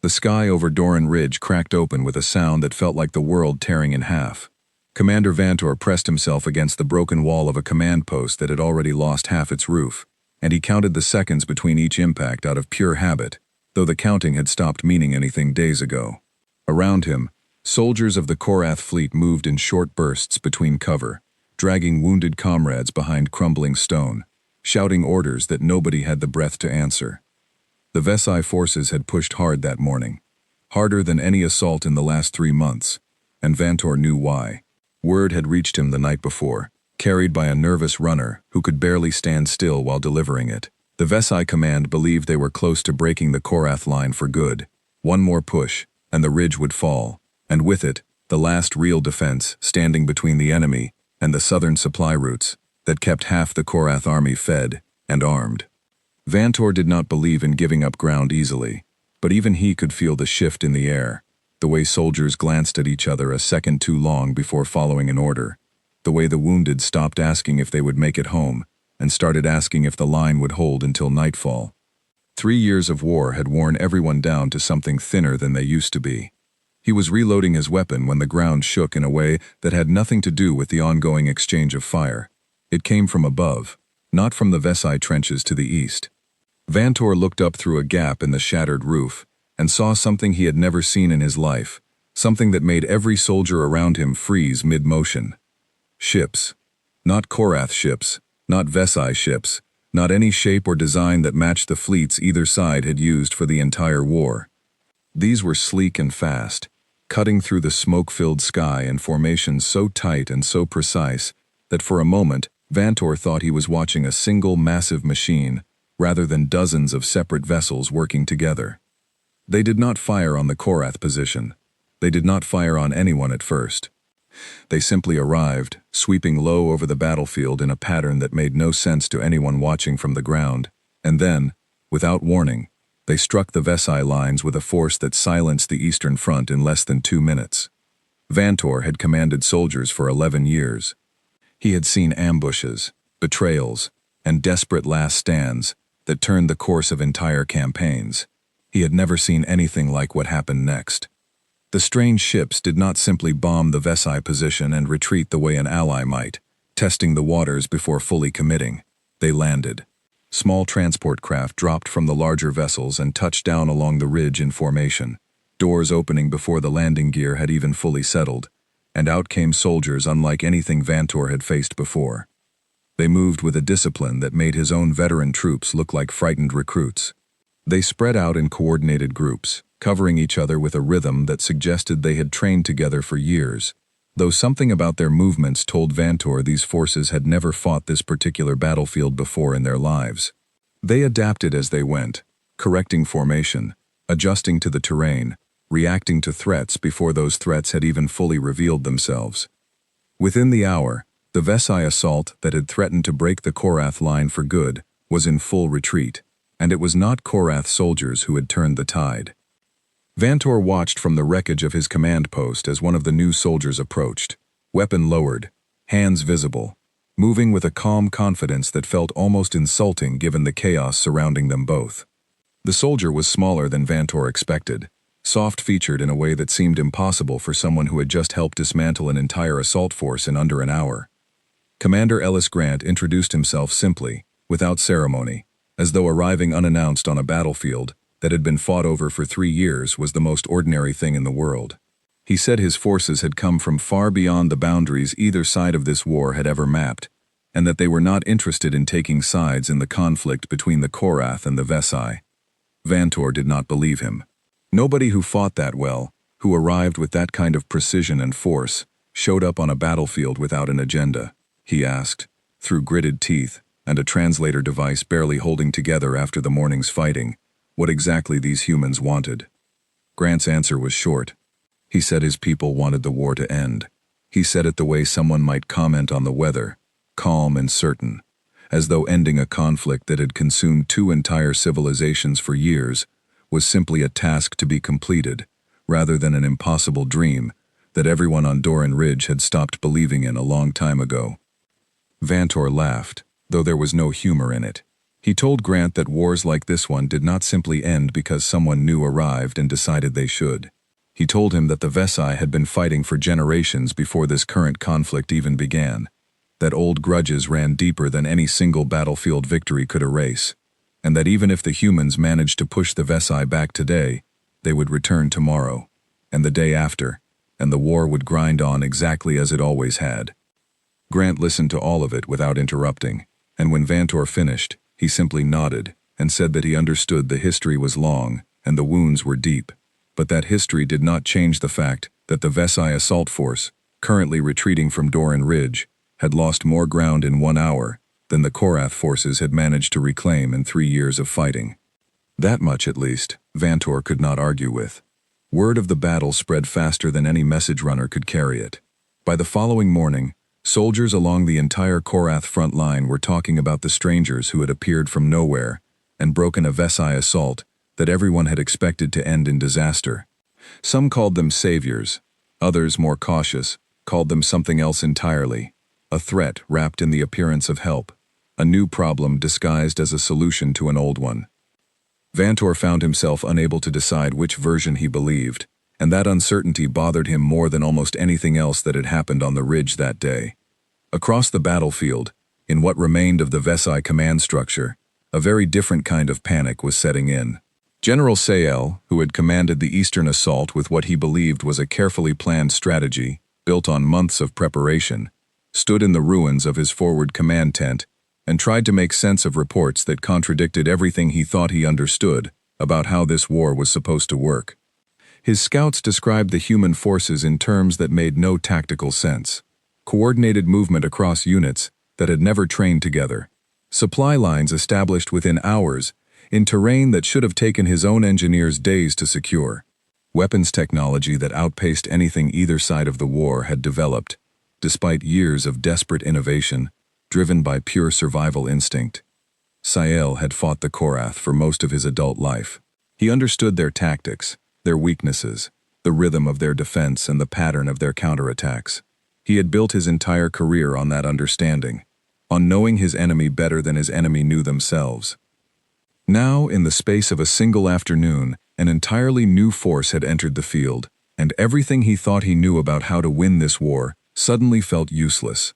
The sky over Doran Ridge cracked open with a sound that felt like the world tearing in half. Commander Vantor pressed himself against the broken wall of a command post that had already lost half its roof, and he counted the seconds between each impact out of pure habit, though the counting had stopped meaning anything days ago. Around him, soldiers of the Korath fleet moved in short bursts between cover, dragging wounded comrades behind crumbling stone, shouting orders that nobody had the breath to answer. The Vesai forces had pushed hard that morning, harder than any assault in the last 3 months, and Vantor knew why. Word had reached him the night before, carried by a nervous runner who could barely stand still while delivering it. The Vesai command believed they were close to breaking the Korath line for good. One more push, and the ridge would fall, and with it, the last real defense standing between the enemy and the southern supply routes that kept half the Korath army fed and armed. Vantor did not believe in giving up ground easily, but even he could feel the shift in the air, the way soldiers glanced at each other a second too long before following an order, the way the wounded stopped asking if they would make it home and started asking if the line would hold until nightfall. 3 years of war had worn everyone down to something thinner than they used to be. He was reloading his weapon when the ground shook in a way that had nothing to do with the ongoing exchange of fire. It came from above, not from the Vesai trenches to the east. Vantor looked up through a gap in the shattered roof and saw something he had never seen in his life, something that made every soldier around him freeze mid-motion. Ships. Not Korath ships, not Vesai ships, not any shape or design that matched the fleets either side had used for the entire war. These were sleek and fast, cutting through the smoke-filled sky in formations so tight and so precise that for a moment Vantor thought he was watching a single massive machine rather than dozens of separate vessels working together. They did not fire on the Korath position. They did not fire on anyone at first. They simply arrived, sweeping low over the battlefield in a pattern that made no sense to anyone watching from the ground, and then, without warning, they struck the Vesai lines with a force that silenced the Eastern Front in less than 2 minutes. Vantor had commanded soldiers for 11 years. He had seen ambushes, betrayals, and desperate last stands that turned the course of entire campaigns. He had never seen anything like what happened next. The strange ships did not simply bomb the Vesai position and retreat the way an ally might, testing the waters before fully committing. They landed. Small transport craft dropped from the larger vessels and touched down along the ridge in formation, doors opening before the landing gear had even fully settled, and out came soldiers unlike anything Vantor had faced before. They moved with a discipline that made his own veteran troops look like frightened recruits. They spread out in coordinated groups, covering each other with a rhythm that suggested they had trained together for years, though something about their movements told Vantor these forces had never fought this particular battlefield before in their lives. They adapted as they went, correcting formation, adjusting to the terrain, reacting to threats before those threats had even fully revealed themselves. Within the hour, the Vesai assault that had threatened to break the Korath line for good was in full retreat, and it was not Korath soldiers who had turned the tide. Vantor watched from the wreckage of his command post as one of the new soldiers approached, weapon lowered, hands visible, moving with a calm confidence that felt almost insulting given the chaos surrounding them both. The soldier was smaller than Vantor expected, soft-featured in a way that seemed impossible for someone who had just helped dismantle an entire assault force in under an hour. Commander Ellis Grant introduced himself simply, without ceremony, as though arriving unannounced on a battlefield that had been fought over for 3 years was the most ordinary thing in the world. He said his forces had come from far beyond the boundaries either side of this war had ever mapped, and that they were not interested in taking sides in the conflict between the Korath and the Vesai. Vantor did not believe him. Nobody who fought that well, who arrived with that kind of precision and force, showed up on a battlefield without an agenda, he asked, through gritted teeth and a translator device barely holding together after the morning's fighting, what exactly these humans wanted. Grant's answer was short. He said his people wanted the war to end. He said it the way someone might comment on the weather, calm and certain, as though ending a conflict that had consumed 2 entire civilizations for years was simply a task to be completed, rather than an impossible dream that everyone on Doran Ridge had stopped believing in a long time ago. Vantor laughed, though there was no humor in it. He told Grant that wars like this one did not simply end because someone new arrived and decided they should. He told him that the Vesai had been fighting for generations before this current conflict even began, that old grudges ran deeper than any single battlefield victory could erase, and that even if the humans managed to push the Vesai back today, they would return tomorrow, and the day after, and the war would grind on exactly as it always had. Grant listened to all of it without interrupting, and when Vantor finished, he simply nodded and said that he understood the history was long and the wounds were deep, but that history did not change the fact that the Vesai assault force, currently retreating from Doran Ridge, had lost more ground in 1 hour than the Korath forces had managed to reclaim in 3 years of fighting. That much, at least, Vantor could not argue with. Word of the battle spread faster than any message runner could carry it. By the following morning, soldiers along the entire Korath front line were talking about the strangers who had appeared from nowhere and broken a Vesai assault that everyone had expected to end in disaster. Some called them saviors, others, more cautious, called them something else entirely, a threat wrapped in the appearance of help, a new problem disguised as a solution to an old one. Vantor found himself unable to decide which version he believed, and that uncertainty bothered him more than almost anything else that had happened on the ridge that day. Across the battlefield, in what remained of the Vesai command structure, a very different kind of panic was setting in. General Sael, who had commanded the eastern assault with what he believed was a carefully planned strategy, built on months of preparation, stood in the ruins of his forward command tent and tried to make sense of reports that contradicted everything he thought he understood about how this war was supposed to work. His scouts described the human forces in terms that made no tactical sense. Coordinated movement across units that had never trained together. Supply lines established within hours in terrain that should have taken his own engineers days to secure. Weapons technology that outpaced anything either side of the war had developed, despite years of desperate innovation, driven by pure survival instinct. Sael had fought the Korath for most of his adult life. He understood their tactics, their weaknesses, the rhythm of their defense and the pattern of their counterattacks. He had built his entire career on that understanding, on knowing his enemy better than his enemy knew themselves. Now, in the space of a single afternoon, an entirely new force had entered the field, and everything he thought he knew about how to win this war suddenly felt useless.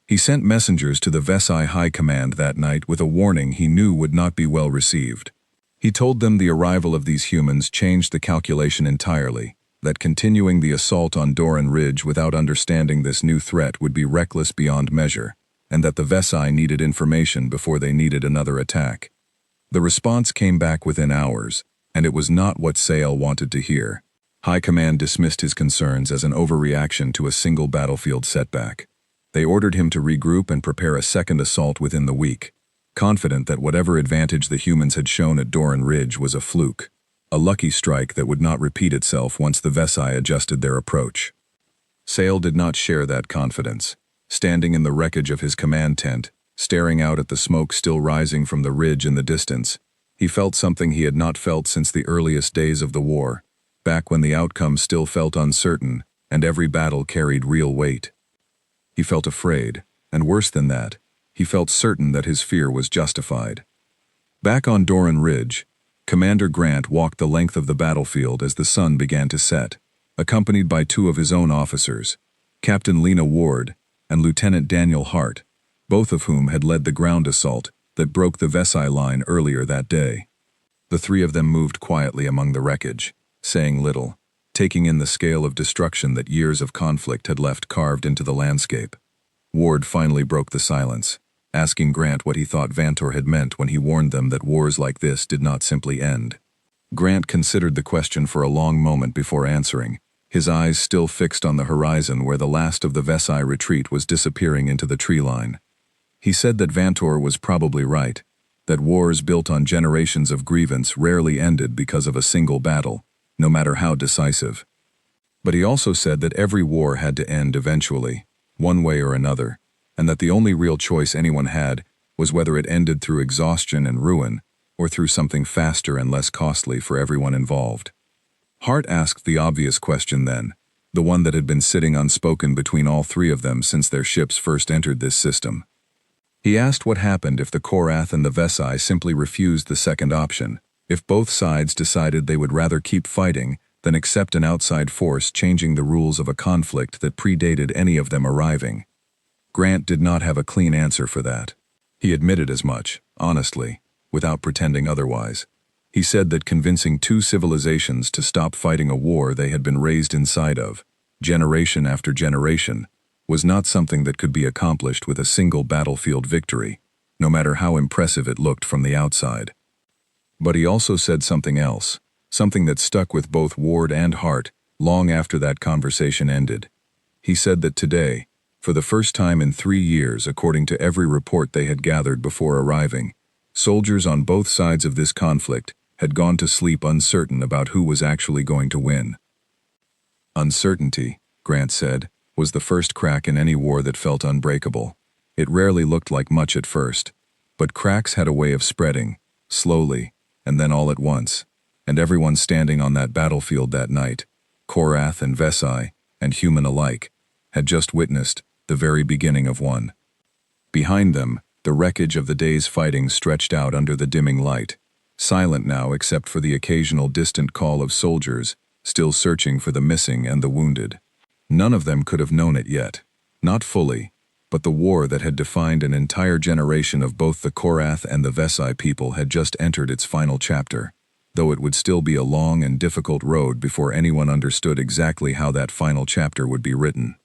He sent messengers to the Vesai High Command that night with a warning he knew would not be well received. He told them the arrival of these humans changed the calculation entirely, that continuing the assault on Doran Ridge without understanding this new threat would be reckless beyond measure, and that the Vesai needed information before they needed another attack. The response came back within hours, and it was not what Sael wanted to hear. High Command dismissed his concerns as an overreaction to a single battlefield setback. They ordered him to regroup and prepare a second assault within the week, confident that whatever advantage the humans had shown at Doran Ridge was a fluke, a lucky strike that would not repeat itself once the Vesai adjusted their approach. Sael did not share that confidence. Standing in the wreckage of his command tent, staring out at the smoke still rising from the ridge in the distance, he felt something he had not felt since the earliest days of the war, back when the outcome still felt uncertain and every battle carried real weight. He felt afraid, and worse than that, he felt certain that his fear was justified. Back on Doran Ridge, Commander Grant walked the length of the battlefield as the sun began to set, accompanied by 2 of his own officers, Captain Lena Ward and Lieutenant Daniel Hart, both of whom had led the ground assault that broke the Vesai line earlier that day. The 3 of them moved quietly among the wreckage, saying little, taking in the scale of destruction that years of conflict had left carved into the landscape. Ward finally broke the silence, asking Grant what he thought Vantor had meant when he warned them that wars like this did not simply end. Grant considered the question for a long moment before answering, his eyes still fixed on the horizon where the last of the Vesai retreat was disappearing into the tree line. He said that Vantor was probably right, that wars built on generations of grievance rarely ended because of a single battle, no matter how decisive. But he also said that every war had to end eventually, one way or another, and that the only real choice anyone had was whether it ended through exhaustion and ruin, or through something faster and less costly for everyone involved. Hart asked the obvious question then, the one that had been sitting unspoken between all 3 of them since their ships first entered this system. He asked what happened if the Korath and the Vesai simply refused the second option, if both sides decided they would rather keep fighting than accept an outside force changing the rules of a conflict that predated any of them arriving. Grant did not have a clean answer for that. He admitted as much, honestly, without pretending otherwise. He said that convincing two civilizations to stop fighting a war they had been raised inside of, generation after generation, was not something that could be accomplished with a single battlefield victory, no matter how impressive it looked from the outside. But he also said something else, something that stuck with both Ward and Hart long after that conversation ended. He said that today, for the first time in 3 years according to every report they had gathered before arriving, soldiers on both sides of this conflict had gone to sleep uncertain about who was actually going to win. Uncertainty, Grant said, was the first crack in any war that felt unbreakable. It rarely looked like much at first, but cracks had a way of spreading, slowly, and then all at once, and everyone standing on that battlefield that night, Korath and Vesai, and human alike, had just witnessed the very beginning of one. Behind them, the wreckage of the day's fighting stretched out under the dimming light, silent now except for the occasional distant call of soldiers, still searching for the missing and the wounded. None of them could have known it yet, not fully, but the war that had defined an entire generation of both the Korath and the Vesai people had just entered its final chapter, though it would still be a long and difficult road before anyone understood exactly how that final chapter would be written.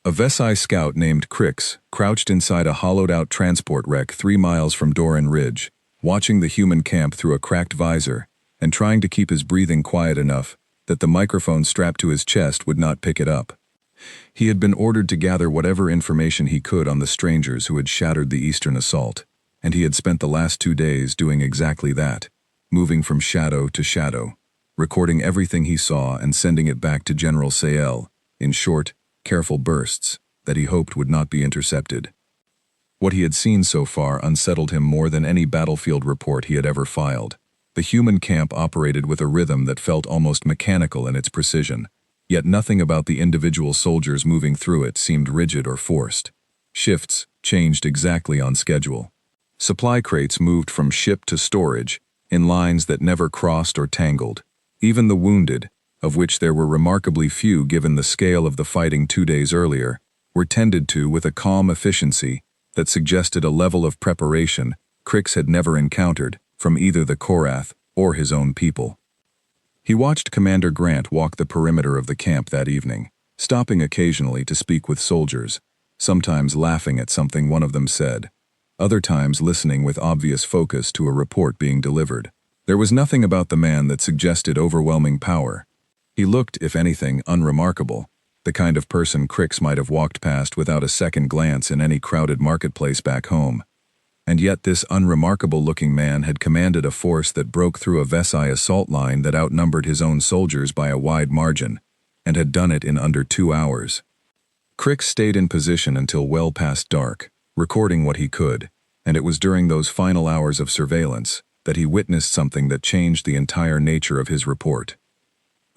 A Vesai scout named Crix crouched inside a hollowed-out transport wreck 3 miles from Doran Ridge, watching the human camp through a cracked visor and trying to keep his breathing quiet enough that the microphone strapped to his chest would not pick it up. He had been ordered to gather whatever information he could on the strangers who had shattered the Eastern assault, and he had spent the last 2 days doing exactly that, moving from shadow to shadow, recording everything he saw and sending it back to General Sayel in short, careful bursts that he hoped would not be intercepted. What he had seen so far unsettled him more than any battlefield report he had ever filed. The human camp operated with a rhythm that felt almost mechanical in its precision, yet nothing about the individual soldiers moving through it seemed rigid or forced. Shifts changed exactly on schedule. Supply crates moved from ship to storage, in lines that never crossed or tangled. Even the wounded, of which there were remarkably few given the scale of the fighting 2 days earlier, were tended to with a calm efficiency that suggested a level of preparation Crix had never encountered from either the Korath or his own people. He watched Commander Grant walk the perimeter of the camp that evening, stopping occasionally to speak with soldiers, sometimes laughing at something one of them said, other times listening with obvious focus to a report being delivered. There was nothing about the man that suggested overwhelming power. He looked, if anything, unremarkable, the kind of person Crix might have walked past without a second glance in any crowded marketplace back home. And yet this unremarkable-looking man had commanded a force that broke through a Vesai assault line that outnumbered his own soldiers by a wide margin, and had done it in under 2 hours. Crix stayed in position until well past dark, recording what he could, and it was during those final hours of surveillance that he witnessed something that changed the entire nature of his report.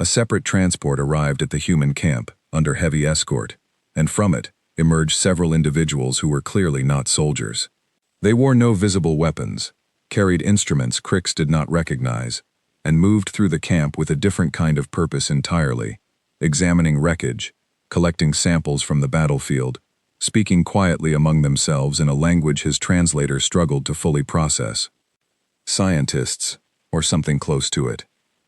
A separate transport arrived at the human camp, under heavy escort, and from it emerged several individuals who were clearly not soldiers. They wore no visible weapons, carried instruments Crix did not recognize, and moved through the camp with a different kind of purpose entirely, examining wreckage, collecting samples from the battlefield, speaking quietly among themselves in a language his translator struggled to fully process. Scientists, or something close to it.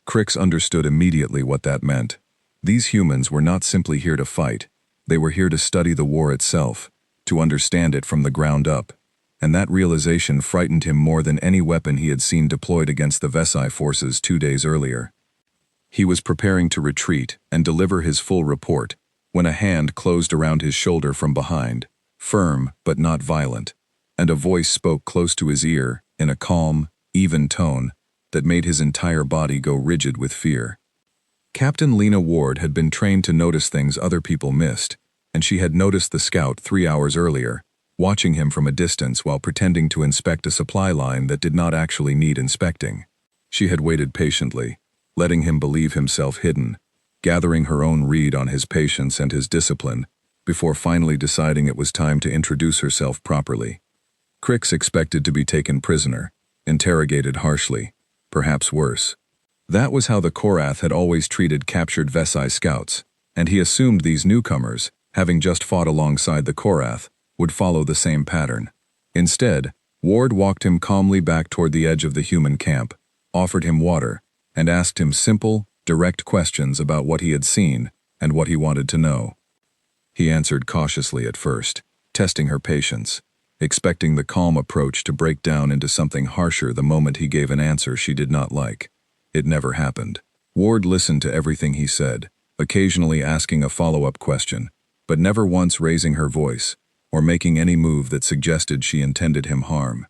Crix understood immediately what that meant. These humans were not simply here to fight, they were here to study the war itself, to understand it from the ground up. And that realization frightened him more than any weapon he had seen deployed against the Vesai forces 2 days earlier. He was preparing to retreat and deliver his full report when a hand closed around his shoulder from behind, firm but not violent, and a voice spoke close to his ear in a calm, even tone that made his entire body go rigid with fear. Captain Lena Ward had been trained to notice things other people missed, and she had noticed the scout 3 hours earlier, watching him from a distance while pretending to inspect a supply line that did not actually need inspecting. She had waited patiently, letting him believe himself hidden, gathering her own read on his patience and his discipline, before finally deciding it was time to introduce herself properly. Crix expected to be taken prisoner, interrogated harshly, perhaps worse. That was how the Korath had always treated captured Vesai scouts, and he assumed these newcomers, having just fought alongside the Korath, would follow the same pattern. Instead, Ward walked him calmly back toward the edge of the human camp, offered him water, and asked him simple, direct questions about what he had seen and what he wanted to know. He answered cautiously at first, testing her patience, expecting the calm approach to break down into something harsher the moment he gave an answer she did not like. It never happened. Ward listened to everything he said, occasionally asking a follow-up question, but never once raising her voice or making any move that suggested she intended him harm.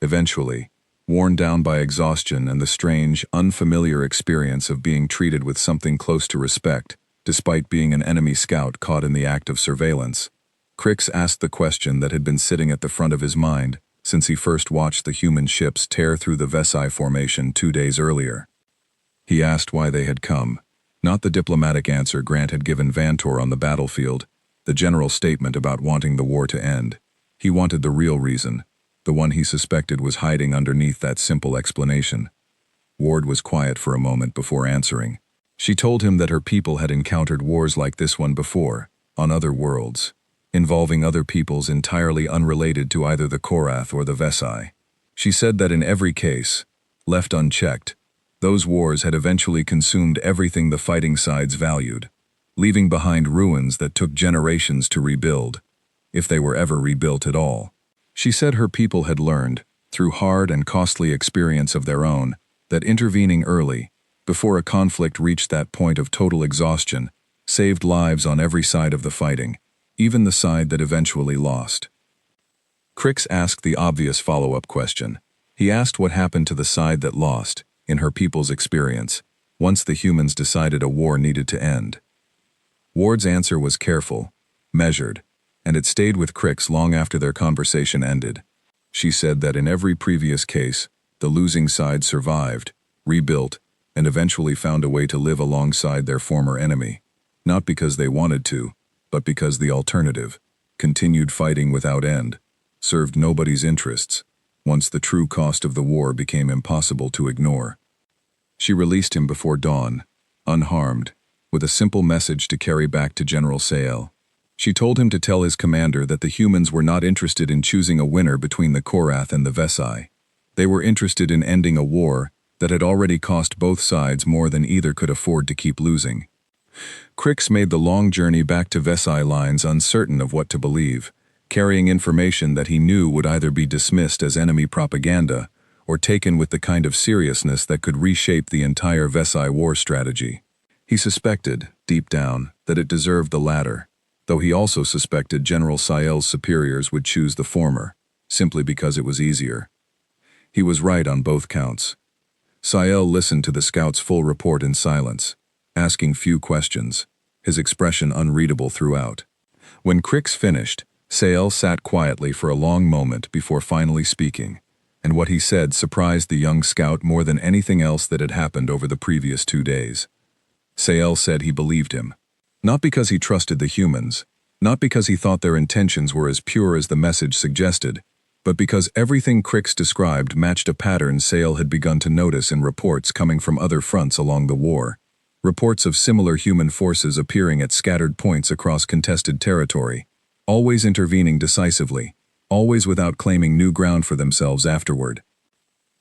Eventually, worn down by exhaustion and the strange, unfamiliar experience of being treated with something close to respect, despite being an enemy scout caught in the act of surveillance, Crix asked the question that had been sitting at the front of his mind since he first watched the human ships tear through the Vesai formation 2 days earlier. He asked why they had come, not the diplomatic answer Grant had given Vantor on the battlefield, the general statement about wanting the war to end. He wanted the real reason, the one he suspected was hiding underneath that simple explanation. Ward was quiet for a moment before answering. She told him that her people had encountered wars like this one before, on other worlds, involving other peoples entirely unrelated to either the Korath or the Vesai. She said that in every case, left unchecked, those wars had eventually consumed everything the fighting sides valued, leaving behind ruins that took generations to rebuild, if they were ever rebuilt at all. She said her people had learned, through hard and costly experience of their own, that intervening early, before a conflict reached that point of total exhaustion, saved lives on every side of the fighting, even the side that eventually lost. Crix asked the obvious follow-up question. He asked what happened to the side that lost, in her people's experience, once the humans decided a war needed to end. Ward's answer was careful, measured, and it stayed with Crix long after their conversation ended. She said that in every previous case, the losing side survived, rebuilt, and eventually found a way to live alongside their former enemy, not because they wanted to, but because the alternative, continued fighting without end, served nobody's interests, once the true cost of the war became impossible to ignore. She released him before dawn, unharmed, with a simple message to carry back to General Sael. She told him to tell his commander that the humans were not interested in choosing a winner between the Korath and the Vesai. They were interested in ending a war that had already cost both sides more than either could afford to keep losing. Crix made the long journey back to Vesai lines uncertain of what to believe, carrying information that he knew would either be dismissed as enemy propaganda or taken with the kind of seriousness that could reshape the entire Vesai war strategy. He suspected, deep down, that it deserved the latter, though he also suspected General Sael's superiors would choose the former, simply because it was easier. He was right on both counts. Sael listened to the scout's full report in silence, asking few questions, his expression unreadable throughout. When Crix finished, Sael sat quietly for a long moment before finally speaking, and what he said surprised the young scout more than anything else that had happened over the previous 2 days. Sael said he believed him. Not because he trusted the humans, not because he thought their intentions were as pure as the message suggested, but because everything Crix described matched a pattern Sael had begun to notice in reports coming from other fronts along the war, reports of similar human forces appearing at scattered points across contested territory, always intervening decisively, always without claiming new ground for themselves afterward.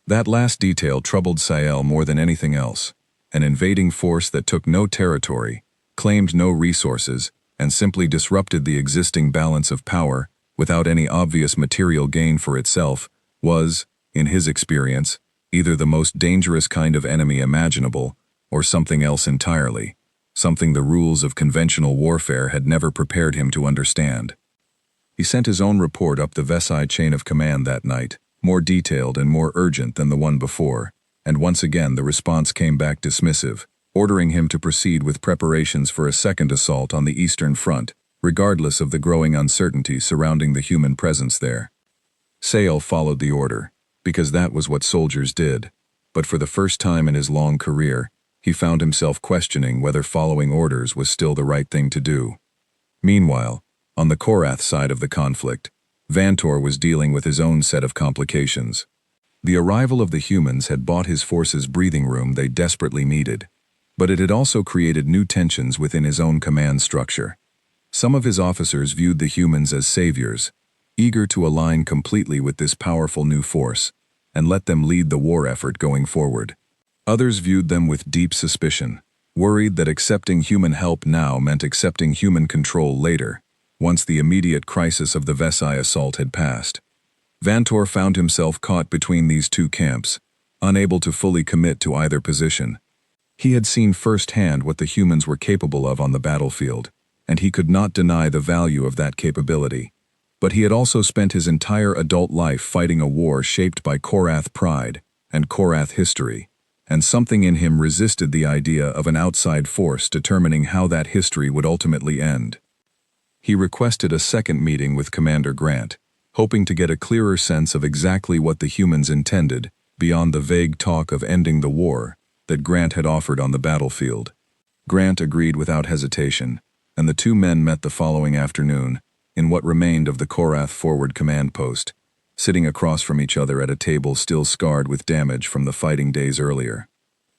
That last detail troubled Sael more than anything else. An invading force that took no territory, claimed no resources, and simply disrupted the existing balance of power without any obvious material gain for itself, was, in his experience, either the most dangerous kind of enemy imaginable, or something else entirely, something the rules of conventional warfare had never prepared him to understand. He sent his own report up the Vesai chain of command that night, more detailed and more urgent than the one before, and once again the response came back dismissive, ordering him to proceed with preparations for a second assault on the Eastern Front, regardless of the growing uncertainty surrounding the human presence there. Sael followed the order, because that was what soldiers did, but for the first time in his long career, he found himself questioning whether following orders was still the right thing to do. Meanwhile, on the Korath side of the conflict, Vantor was dealing with his own set of complications. The arrival of the humans had bought his forces breathing room they desperately needed, but it had also created new tensions within his own command structure. Some of his officers viewed the humans as saviors, eager to align completely with this powerful new force and let them lead the war effort going forward. Others viewed them with deep suspicion, worried that accepting human help now meant accepting human control later, once the immediate crisis of the Vesai assault had passed. Vantor found himself caught between these two camps, unable to fully commit to either position. He had seen firsthand what the humans were capable of on the battlefield, and he could not deny the value of that capability. But he had also spent his entire adult life fighting a war shaped by Korath pride and Korath history, and something in him resisted the idea of an outside force determining how that history would ultimately end. He requested a second meeting with Commander Grant, hoping to get a clearer sense of exactly what the humans intended, beyond the vague talk of ending the war that Grant had offered on the battlefield. Grant agreed without hesitation, and the two men met the following afternoon, in what remained of the Korath forward command post, sitting across from each other at a table still scarred with damage from the fighting days earlier.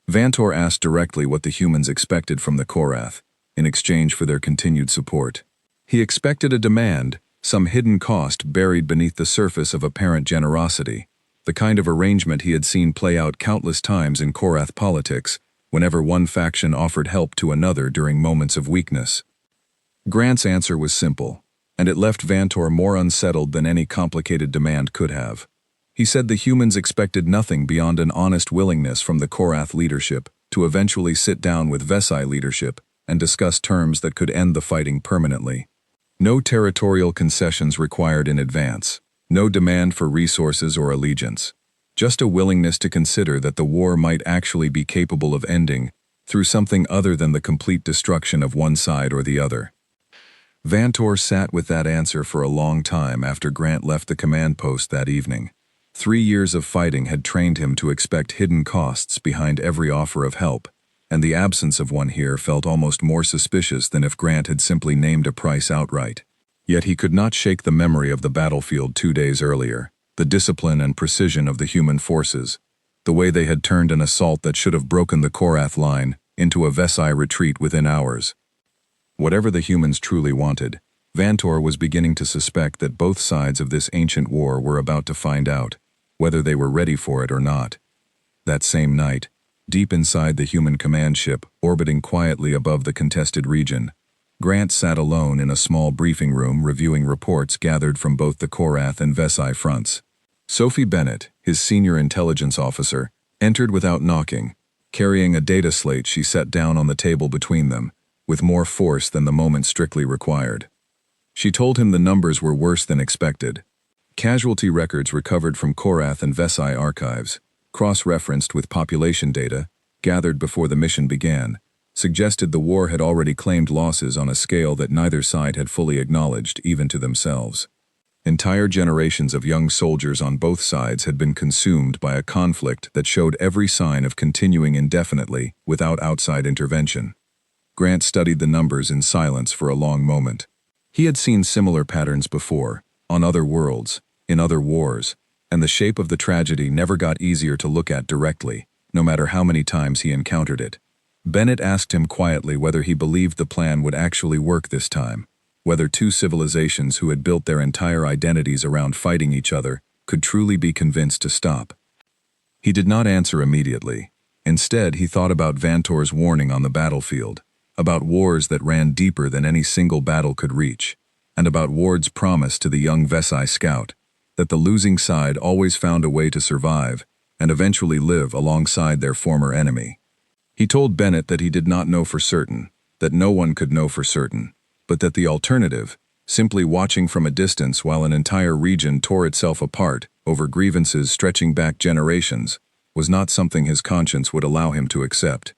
Vantor asked directly what the humans expected from the Korath, in exchange for their continued support. He expected a demand, some hidden cost buried beneath the surface of apparent generosity, the kind of arrangement he had seen play out countless times in Korath politics, whenever one faction offered help to another during moments of weakness. Grant's answer was simple, and it left Vantor more unsettled than any complicated demand could have. He said the humans expected nothing beyond an honest willingness from the Korath leadership to eventually sit down with Vesai leadership and discuss terms that could end the fighting permanently. No territorial concessions required in advance, no demand for resources or allegiance, just a willingness to consider that the war might actually be capable of ending through something other than the complete destruction of one side or the other. Vantor sat with that answer for a long time after Grant left the command post that evening. 3 years of fighting had trained him to expect hidden costs behind every offer of help, and the absence of one here felt almost more suspicious than if Grant had simply named a price outright. Yet he could not shake the memory of the battlefield 2 days earlier, the discipline and precision of the human forces, the way they had turned an assault that should have broken the Korath line into a Vesai retreat within hours. Whatever the humans truly wanted, Vantor was beginning to suspect that both sides of this ancient war were about to find out, whether they were ready for it or not. That same night, deep inside the human command ship orbiting quietly above the contested region, Grant sat alone in a small briefing room reviewing reports gathered from both the Korath and Vesai fronts. Sophie Bennett, his senior intelligence officer, entered without knocking, carrying a data slate she set down on the table between them, with more force than the moment strictly required. She told him the numbers were worse than expected. Casualty records recovered from Korath and Vesai archives, cross-referenced with population data, gathered before the mission began, suggested the war had already claimed losses on a scale that neither side had fully acknowledged, even to themselves. Entire generations of young soldiers on both sides had been consumed by a conflict that showed every sign of continuing indefinitely without outside intervention. Grant studied the numbers in silence for a long moment. He had seen similar patterns before, on other worlds, in other wars, and the shape of the tragedy never got easier to look at directly, no matter how many times he encountered it. Bennett asked him quietly whether he believed the plan would actually work this time, whether two civilizations who had built their entire identities around fighting each other could truly be convinced to stop. He did not answer immediately. Instead, he thought about Vantor's warning on the battlefield, about wars that ran deeper than any single battle could reach, and about Ward's promise to the young Vesai scout that the losing side always found a way to survive and eventually live alongside their former enemy. He told Bennett that he did not know for certain, that no one could know for certain, but that the alternative, simply watching from a distance while an entire region tore itself apart over grievances stretching back generations, was not something his conscience would allow him to accept.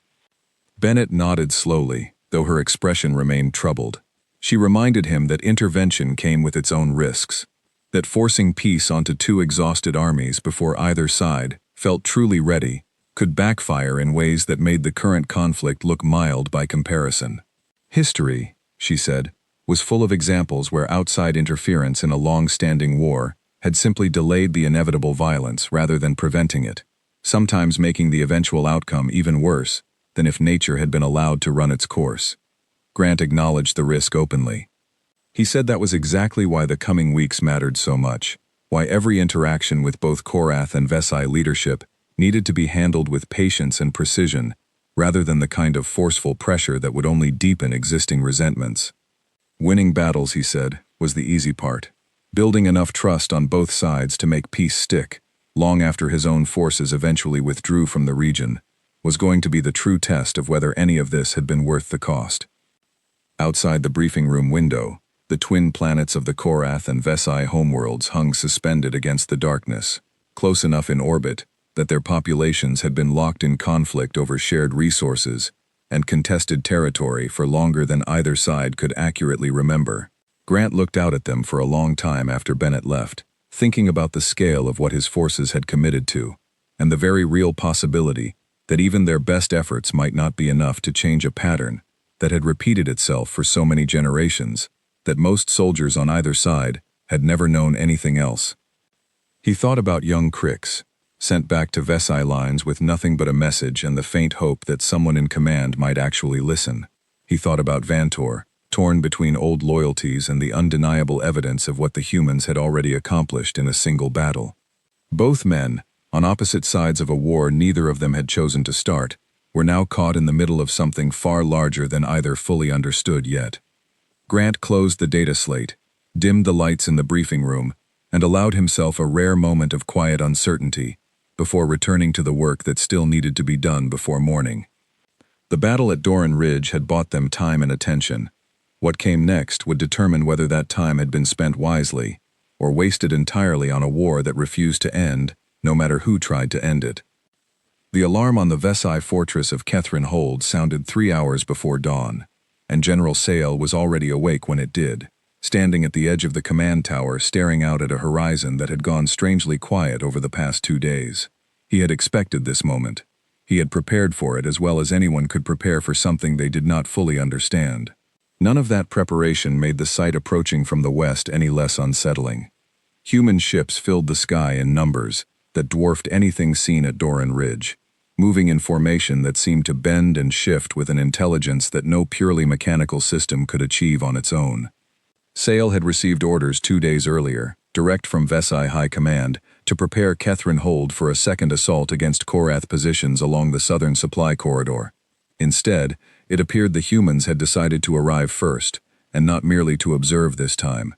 Bennett nodded slowly, though her expression remained troubled. She reminded him that intervention came with its own risks, that forcing peace onto two exhausted armies before either side felt truly ready could backfire in ways that made the current conflict look mild by comparison. History, she said, was full of examples where outside interference in a long-standing war had simply delayed the inevitable violence rather than preventing it, sometimes making the eventual outcome even worse than if nature had been allowed to run its course. Grant acknowledged the risk openly. He said that was exactly why the coming weeks mattered so much, why every interaction with both Korath and Vesai leadership needed to be handled with patience and precision, rather than the kind of forceful pressure that would only deepen existing resentments. Winning battles, he said, was the easy part. Building enough trust on both sides to make peace stick, long after his own forces eventually withdrew from the region, was going to be the true test of whether any of this had been worth the cost. Outside the briefing room window, the twin planets of the Korath and Vesai homeworlds hung suspended against the darkness, close enough in orbit that their populations had been locked in conflict over shared resources and contested territory for longer than either side could accurately remember. Grant looked out at them for a long time after Bennett left, thinking about the scale of what his forces had committed to, and the very real possibility that even their best efforts might not be enough to change a pattern that had repeated itself for so many generations that most soldiers on either side had never known anything else. He thought about young Crix, sent back to Vesai lines with nothing but a message and the faint hope that someone in command might actually listen. He thought about Vantor, torn between old loyalties and the undeniable evidence of what the humans had already accomplished in a single battle. Both men, on opposite sides of a war neither of them had chosen to start, were now caught in the middle of something far larger than either fully understood yet. Grant closed the data slate, dimmed the lights in the briefing room, and allowed himself a rare moment of quiet uncertainty before returning to the work that still needed to be done before morning. The battle at Doran Ridge had bought them time and attention. What came next would determine whether that time had been spent wisely or wasted entirely on a war that refused to end, no matter who tried to end it. The alarm on the Vesai fortress of Kethrin Hold sounded 3 hours before dawn, and General Sale was already awake when it did, standing at the edge of the command tower staring out at a horizon that had gone strangely quiet over the past 2 days. He had expected this moment. He had prepared for it as well as anyone could prepare for something they did not fully understand. None of that preparation made the sight approaching from the west any less unsettling. Human ships filled the sky in numbers that dwarfed anything seen at Doran Ridge, moving in formation that seemed to bend and shift with an intelligence that no purely mechanical system could achieve on its own. Sale had received orders 2 days earlier, direct from Vesai High Command, to prepare Kethrin Hold for a second assault against Korath positions along the southern supply corridor. Instead, it appeared the humans had decided to arrive first, and not merely to observe this time.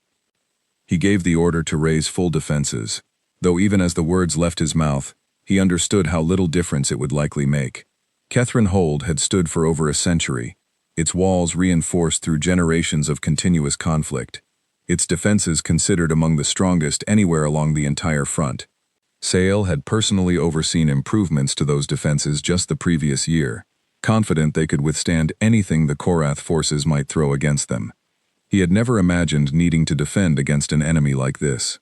He gave the order to raise full defenses, though even as the words left his mouth, he understood how little difference it would likely make. Kethrin Hold had stood for over a century, its walls reinforced through generations of continuous conflict, its defenses considered among the strongest anywhere along the entire front. Sale had personally overseen improvements to those defenses just the previous year, confident they could withstand anything the Korath forces might throw against them. He had never imagined needing to defend against an enemy like this.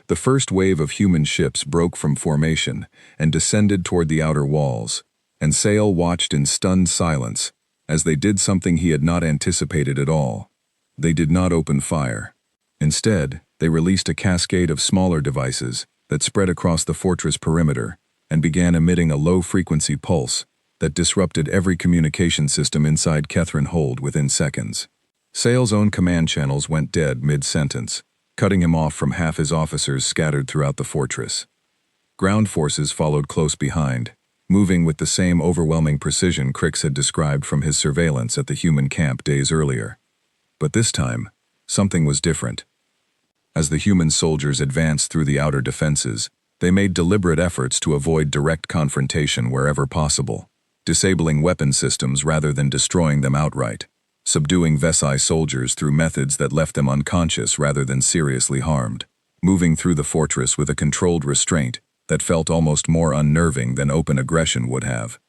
The first wave of human ships broke from formation and descended toward the outer walls, and Sale watched in stunned silence as they did something he had not anticipated at all. They did not open fire. Instead, they released a cascade of smaller devices that spread across the fortress perimeter and began emitting a low-frequency pulse that disrupted every communication system inside Kethrin Hold within seconds. Sale's own command channels went dead mid-sentence, cutting him off from half his officers scattered throughout the fortress. Ground forces followed close behind, moving with the same overwhelming precision Crix had described from his surveillance at the human camp days earlier. But this time, something was different. As the human soldiers advanced through the outer defenses, they made deliberate efforts to avoid direct confrontation wherever possible, disabling weapon systems rather than destroying them outright, subduing Vesai soldiers through methods that left them unconscious rather than seriously harmed, moving through the fortress with a controlled restraint that felt almost more unnerving than open aggression would have.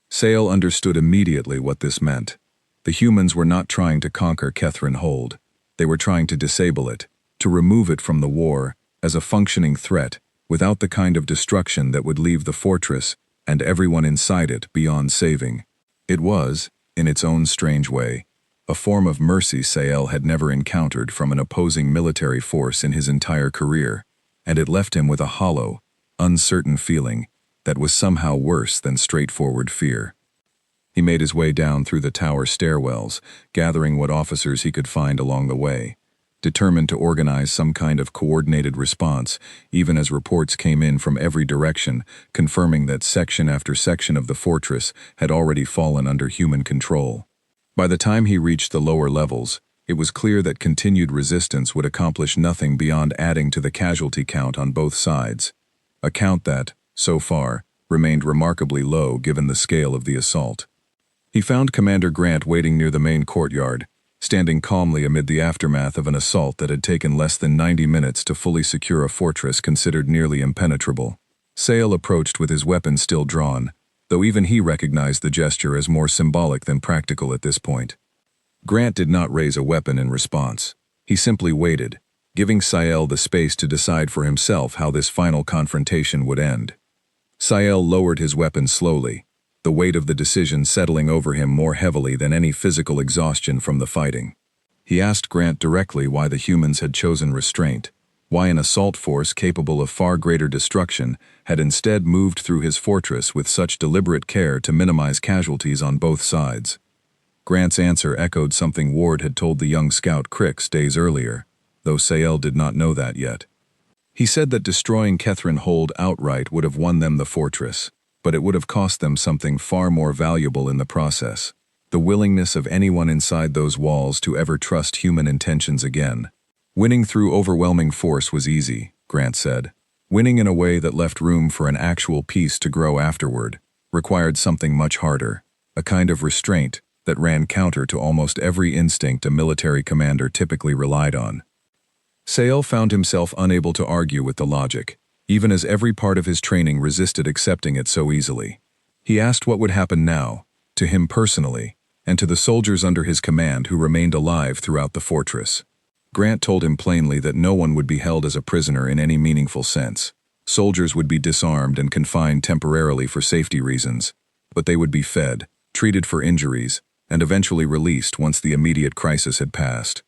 Sale understood immediately what this meant. The humans were not trying to conquer Kethrin Hold. They were trying to disable it, to remove it from the war as a functioning threat without the kind of destruction that would leave the fortress and everyone inside it beyond saving. It was, in its own strange way, a form of mercy Sael had never encountered from an opposing military force in his entire career, and it left him with a hollow, uncertain feeling that was somehow worse than straightforward fear. He made his way down through the tower stairwells, gathering what officers he could find along the way, determined to organize some kind of coordinated response, even as reports came in from every direction, confirming that section after section of the fortress had already fallen under human control. By the time he reached the lower levels, it was clear that continued resistance would accomplish nothing beyond adding to the casualty count on both sides, a count that, so far, remained remarkably low given the scale of the assault. He found Commander Grant waiting near the main courtyard, standing calmly amid the aftermath of an assault that had taken less than 90 minutes to fully secure a fortress considered nearly impenetrable. Sael approached with his weapon still drawn, though even he recognized the gesture as more symbolic than practical at this point. Grant did not raise a weapon in response. He simply waited, giving Sael the space to decide for himself how this final confrontation would end. Sael lowered his weapon slowly, the weight of the decision settling over him more heavily than any physical exhaustion from the fighting. He asked Grant directly why the humans had chosen restraint, why an assault force capable of far greater destruction had instead moved through his fortress with such deliberate care to minimize casualties on both sides. Grant's answer echoed something Ward had told the young scout Crix days earlier, though Sael did not know that yet. He said that destroying Kethrin Hold outright would have won them the fortress, but it would have cost them something far more valuable in the process: the willingness of anyone inside those walls to ever trust human intentions again. Winning through overwhelming force was easy, Grant said. Winning in a way that left room for an actual peace to grow afterward required something much harder, a kind of restraint that ran counter to almost every instinct a military commander typically relied on. Sael found himself unable to argue with the logic, even as every part of his training resisted accepting it so easily. He asked what would happen now, to him personally, and to the soldiers under his command who remained alive throughout the fortress. Grant told him plainly that no one would be held as a prisoner in any meaningful sense. Soldiers would be disarmed and confined temporarily for safety reasons, but they would be fed, treated for injuries, and eventually released once the immediate crisis had passed.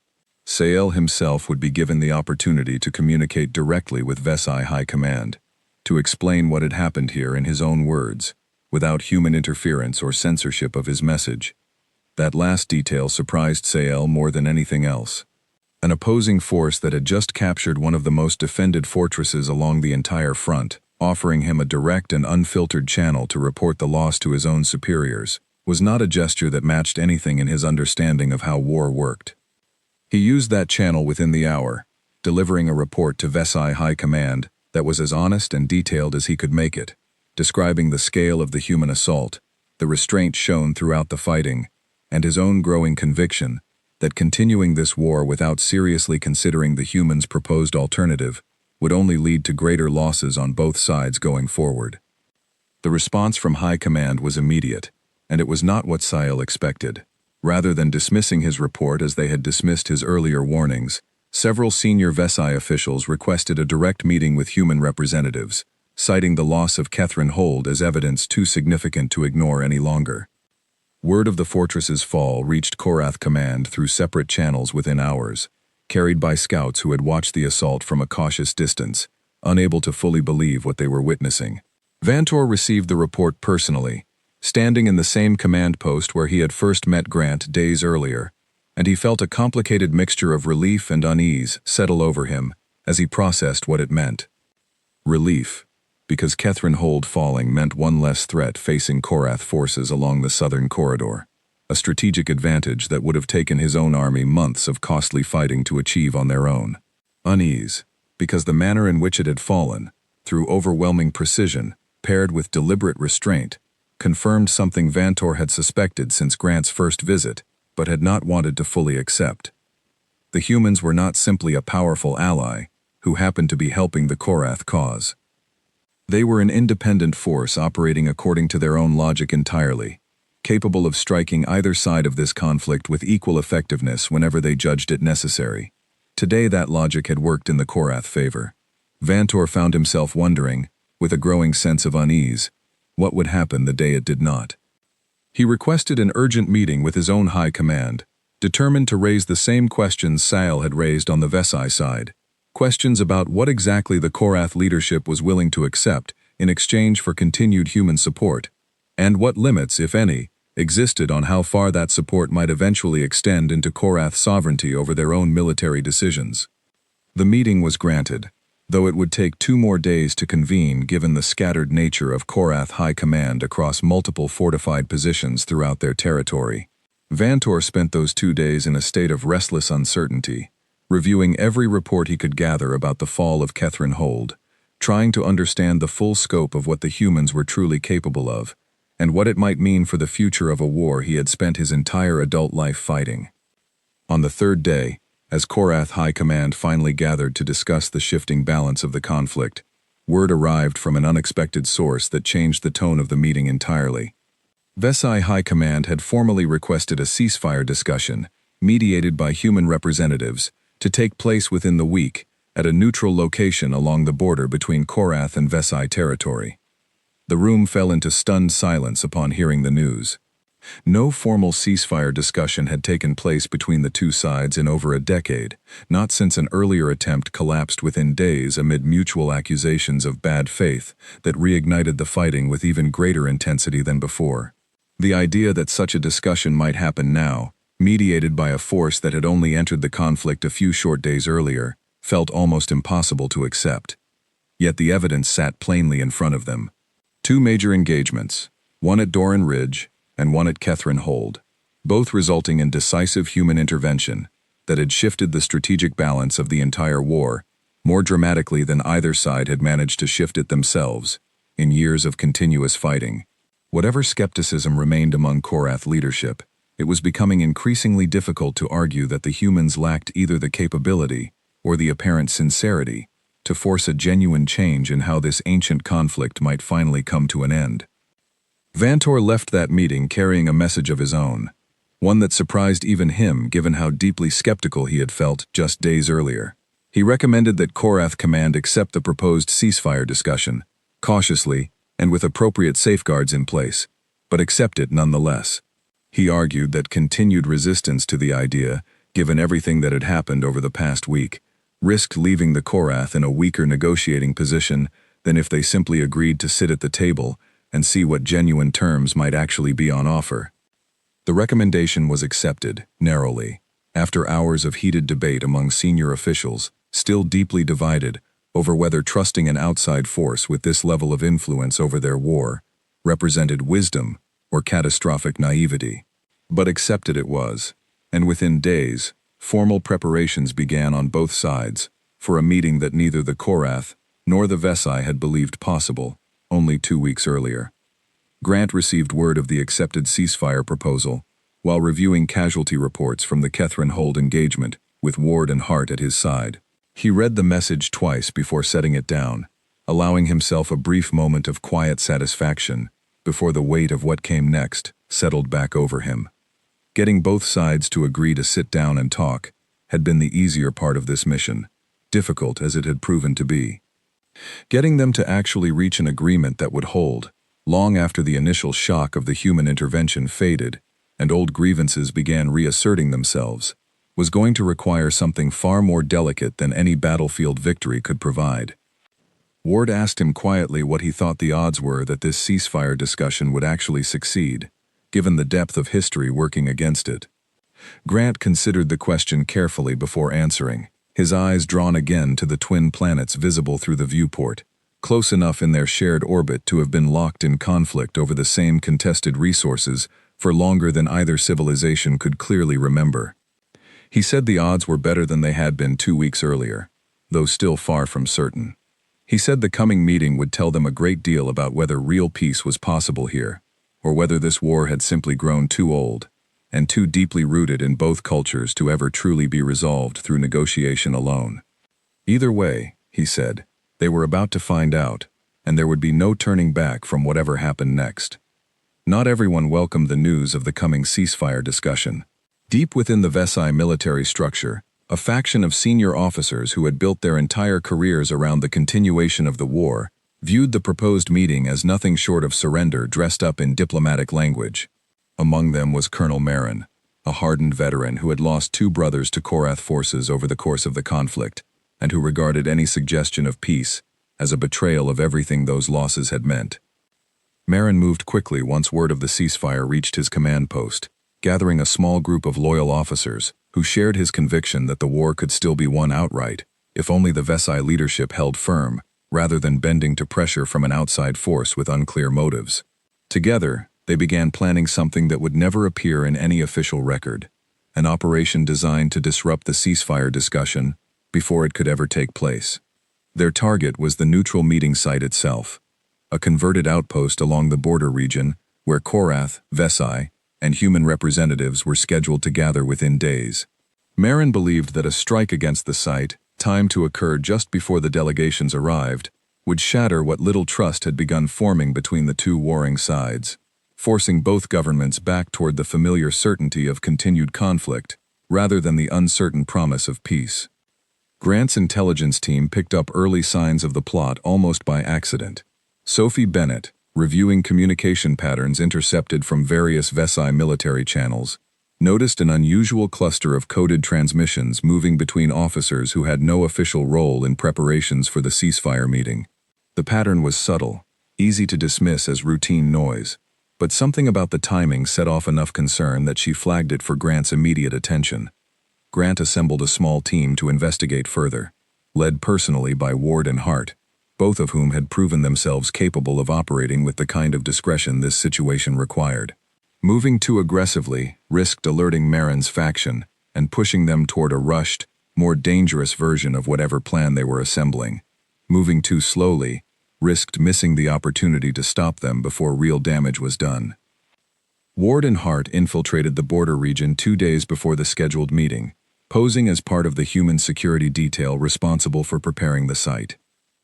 Sael himself would be given the opportunity to communicate directly with Vesai High Command, to explain what had happened here in his own words, without human interference or censorship of his message. That last detail surprised Sael more than anything else. An opposing force that had just captured one of the most defended fortresses along the entire front, offering him a direct and unfiltered channel to report the loss to his own superiors, was not a gesture that matched anything in his understanding of how war worked. He used that channel within the hour, delivering a report to Vesai High Command that was as honest and detailed as he could make it, describing the scale of the human assault, the restraint shown throughout the fighting, and his own growing conviction that continuing this war without seriously considering the humans' proposed alternative would only lead to greater losses on both sides going forward. The response from High Command was immediate, and it was not what Sael expected. Rather than dismissing his report as they had dismissed his earlier warnings, several senior Vesai officials requested a direct meeting with human representatives, citing the loss of Kethrin Hold as evidence too significant to ignore any longer. Word of the fortress's fall reached Korath Command through separate channels within hours, carried by scouts who had watched the assault from a cautious distance, unable to fully believe what they were witnessing. Vantor received the report personally, standing in the same command post where he had first met Grant days earlier, and he felt a complicated mixture of relief and unease settle over him as he processed what it meant. Relief, because Kethrin Hold falling meant one less threat facing Korath forces along the southern corridor, a strategic advantage that would have taken his own army months of costly fighting to achieve on their own. Unease, because the manner in which it had fallen, through overwhelming precision, paired with deliberate restraint, confirmed something Vantor had suspected since Grant's first visit, but had not wanted to fully accept. The humans were not simply a powerful ally who happened to be helping the Korath cause. They were an independent force operating according to their own logic entirely, capable of striking either side of this conflict with equal effectiveness whenever they judged it necessary. Today that logic had worked in the Korath favor. Vantor found himself wondering, with a growing sense of unease, what would happen the day it did not. He requested an urgent meeting with his own high command, determined to raise the same questions Sal had raised on the Vesai side. Questions about what exactly the Korath leadership was willing to accept in exchange for continued human support, and what limits, if any, existed on how far that support might eventually extend into Korath sovereignty over their own military decisions. The meeting was granted, though it would take 2 more days to convene given the scattered nature of Korath High Command across multiple fortified positions throughout their territory. Vantor spent those 2 days in a state of restless uncertainty, reviewing every report he could gather about the fall of Kethrin Hold, trying to understand the full scope of what the humans were truly capable of, and what it might mean for the future of a war he had spent his entire adult life fighting. On the 3rd day, as Korath High Command finally gathered to discuss the shifting balance of the conflict, word arrived from an unexpected source that changed the tone of the meeting entirely. Vesai High Command had formally requested a ceasefire discussion, mediated by human representatives, to take place within the week at a neutral location along the border between Korath and Vesai territory. The room fell into stunned silence upon hearing the news. No formal ceasefire discussion had taken place between the two sides in over a decade, not since an earlier attempt collapsed within days amid mutual accusations of bad faith that reignited the fighting with even greater intensity than before. The idea that such a discussion might happen now, mediated by a force that had only entered the conflict a few short days earlier, felt almost impossible to accept. Yet the evidence sat plainly in front of them. 2 major engagements, one at Doran Ridge and one at Kethrin Hold, both resulting in decisive human intervention that had shifted the strategic balance of the entire war more dramatically than either side had managed to shift it themselves in years of continuous fighting. Whatever skepticism remained among Korath leadership, it was becoming increasingly difficult to argue that the humans lacked either the capability or the apparent sincerity to force a genuine change in how this ancient conflict might finally come to an end. Vantor left that meeting carrying a message of his own, one that surprised even him given how deeply skeptical he had felt just days earlier. He recommended that Korath Command accept the proposed ceasefire discussion, cautiously and with appropriate safeguards in place, but accept it nonetheless. He argued that continued resistance to the idea, given everything that had happened over the past week, risked leaving the Korath in a weaker negotiating position than if they simply agreed to sit at the table and see what genuine terms might actually be on offer. The recommendation was accepted, narrowly, after hours of heated debate among senior officials, still deeply divided over whether trusting an outside force with this level of influence over their war represented wisdom or catastrophic naivety. But accepted it was, and within days, formal preparations began on both sides for a meeting that neither the Korath nor the Vesai had believed possible only 2 weeks earlier. Grant received word of the accepted ceasefire proposal while reviewing casualty reports from the Kethrin Hold engagement with Ward and Hart at his side. He read the message twice before setting it down, allowing himself a brief moment of quiet satisfaction before the weight of what came next settled back over him. Getting both sides to agree to sit down and talk had been the easier part of this mission, difficult as it had proven to be. Getting them to actually reach an agreement that would hold, long after the initial shock of the human intervention faded and old grievances began reasserting themselves, was going to require something far more delicate than any battlefield victory could provide. Ward asked him quietly what he thought the odds were that this ceasefire discussion would actually succeed, given the depth of history working against it. Grant considered the question carefully before answering, his eyes drawn again to the twin planets visible through the viewport, close enough in their shared orbit to have been locked in conflict over the same contested resources for longer than either civilization could clearly remember. He said the odds were better than they had been 2 weeks earlier, though still far from certain. He said the coming meeting would tell them a great deal about whether real peace was possible here, or whether this war had simply grown too old and too deeply rooted in both cultures to ever truly be resolved through negotiation alone. Either way, he said, they were about to find out, and there would be no turning back from whatever happened next. Not everyone welcomed the news of the coming ceasefire discussion. Deep within the Vesai military structure, a faction of senior officers who had built their entire careers around the continuation of the war viewed the proposed meeting as nothing short of surrender dressed up in diplomatic language. Among them was Colonel Marin, a hardened veteran who had lost 2 brothers to Korath forces over the course of the conflict, and who regarded any suggestion of peace as a betrayal of everything those losses had meant. Marin moved quickly once word of the ceasefire reached his command post, gathering a small group of loyal officers who shared his conviction that the war could still be won outright if only the Vesai leadership held firm, rather than bending to pressure from an outside force with unclear motives. Together, they began planning something that would never appear in any official record, an operation designed to disrupt the ceasefire discussion before it could ever take place. Their target was the neutral meeting site itself, a converted outpost along the border region where Korath, Vesai, and human representatives were scheduled to gather within days. Marin believed that a strike against the site, timed to occur just before the delegations arrived, would shatter what little trust had begun forming between the 2 warring sides, forcing both governments back toward the familiar certainty of continued conflict rather than the uncertain promise of peace. Grant's intelligence team picked up early signs of the plot almost by accident. Sophie Bennett, reviewing communication patterns intercepted from various Vesai military channels, noticed an unusual cluster of coded transmissions moving between officers who had no official role in preparations for the ceasefire meeting. The pattern was subtle, easy to dismiss as routine noise, but something about the timing set off enough concern that she flagged it for Grant's immediate attention. Grant assembled a small team to investigate further, led personally by Ward and Hart, both of whom had proven themselves capable of operating with the kind of discretion this situation required. Moving too aggressively risked alerting Marin's faction and pushing them toward a rushed, more dangerous version of whatever plan they were assembling. Moving too slowly risked missing the opportunity to stop them before real damage was done. Ward and Hart infiltrated the border region 2 days before the scheduled meeting, posing as part of the human security detail responsible for preparing the site.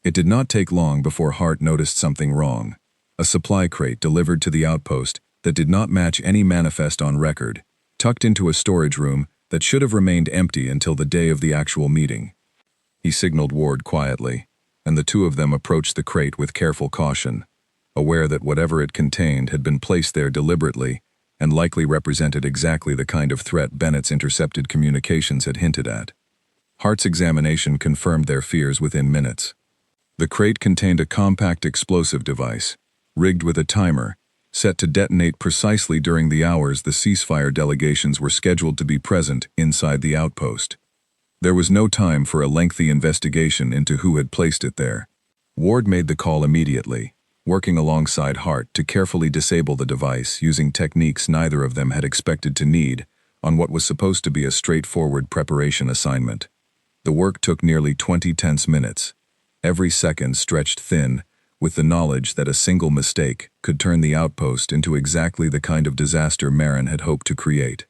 It did not take long before Hart noticed something wrong. A supply crate delivered to the outpost that did not match any manifest on record, tucked into a storage room that should have remained empty until the day of the actual meeting. He signaled Ward quietly, and the 2 of them approached the crate with careful caution, aware that whatever it contained had been placed there deliberately and likely represented exactly the kind of threat Bennett's intercepted communications had hinted at. Hart's examination confirmed their fears within minutes. The crate contained a compact explosive device, rigged with a timer, set to detonate precisely during the hours the ceasefire delegations were scheduled to be present inside the outpost. There was no time for a lengthy investigation into who had placed it there. Ward made the call immediately, working alongside Hart to carefully disable the device using techniques neither of them had expected to need on what was supposed to be a straightforward preparation assignment. The work took nearly 20 tense minutes, every second stretched thin with the knowledge that a single mistake could turn the outpost into exactly the kind of disaster Marin had hoped to create.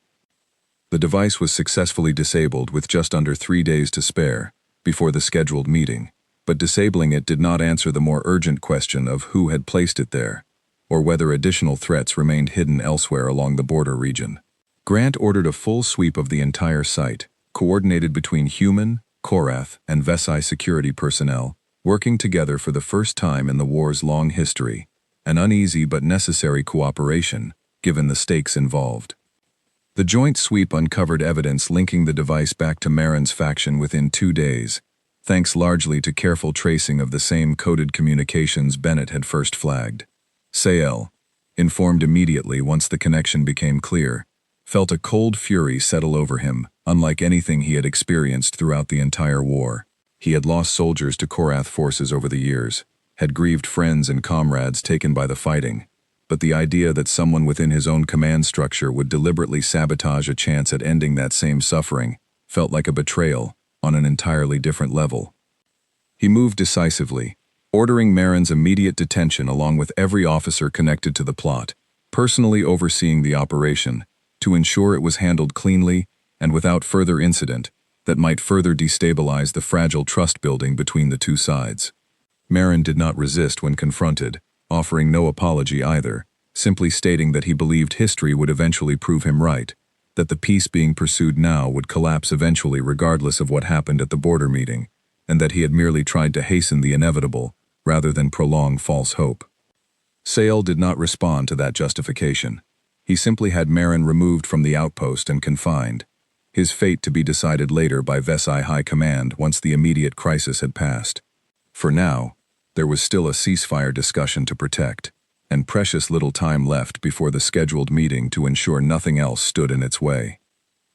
The device was successfully disabled with just under 3 days to spare before the scheduled meeting, but disabling it did not answer the more urgent question of who had placed it there, or whether additional threats remained hidden elsewhere along the border region. Grant ordered a full sweep of the entire site, coordinated between human, Korath, and Vesai security personnel, working together for the first time in the war's long history, an uneasy but necessary cooperation, given the stakes involved. The joint sweep uncovered evidence linking the device back to Marin's faction within 2 days, thanks largely to careful tracing of the same coded communications Bennett had first flagged. Sael, informed immediately once the connection became clear, felt a cold fury settle over him, unlike anything he had experienced throughout the entire war. He had lost soldiers to Korath forces over the years, had grieved friends and comrades taken by the fighting, but the idea that someone within his own command structure would deliberately sabotage a chance at ending that same suffering felt like a betrayal on an entirely different level. He moved decisively, ordering Marin's immediate detention along with every officer connected to the plot, personally overseeing the operation to ensure it was handled cleanly and without further incident that might further destabilize the fragile trust building between the 2 sides. Marin did not resist when confronted, offering no apology either, simply stating that he believed history would eventually prove him right, that the peace being pursued now would collapse eventually regardless of what happened at the border meeting, and that he had merely tried to hasten the inevitable rather than prolong false hope. Sael did not respond to that justification. He simply had Marin removed from the outpost and confined, his fate to be decided later by Vesai High Command once the immediate crisis had passed. For now, there was still a ceasefire discussion to protect, and precious little time left before the scheduled meeting to ensure nothing else stood in its way.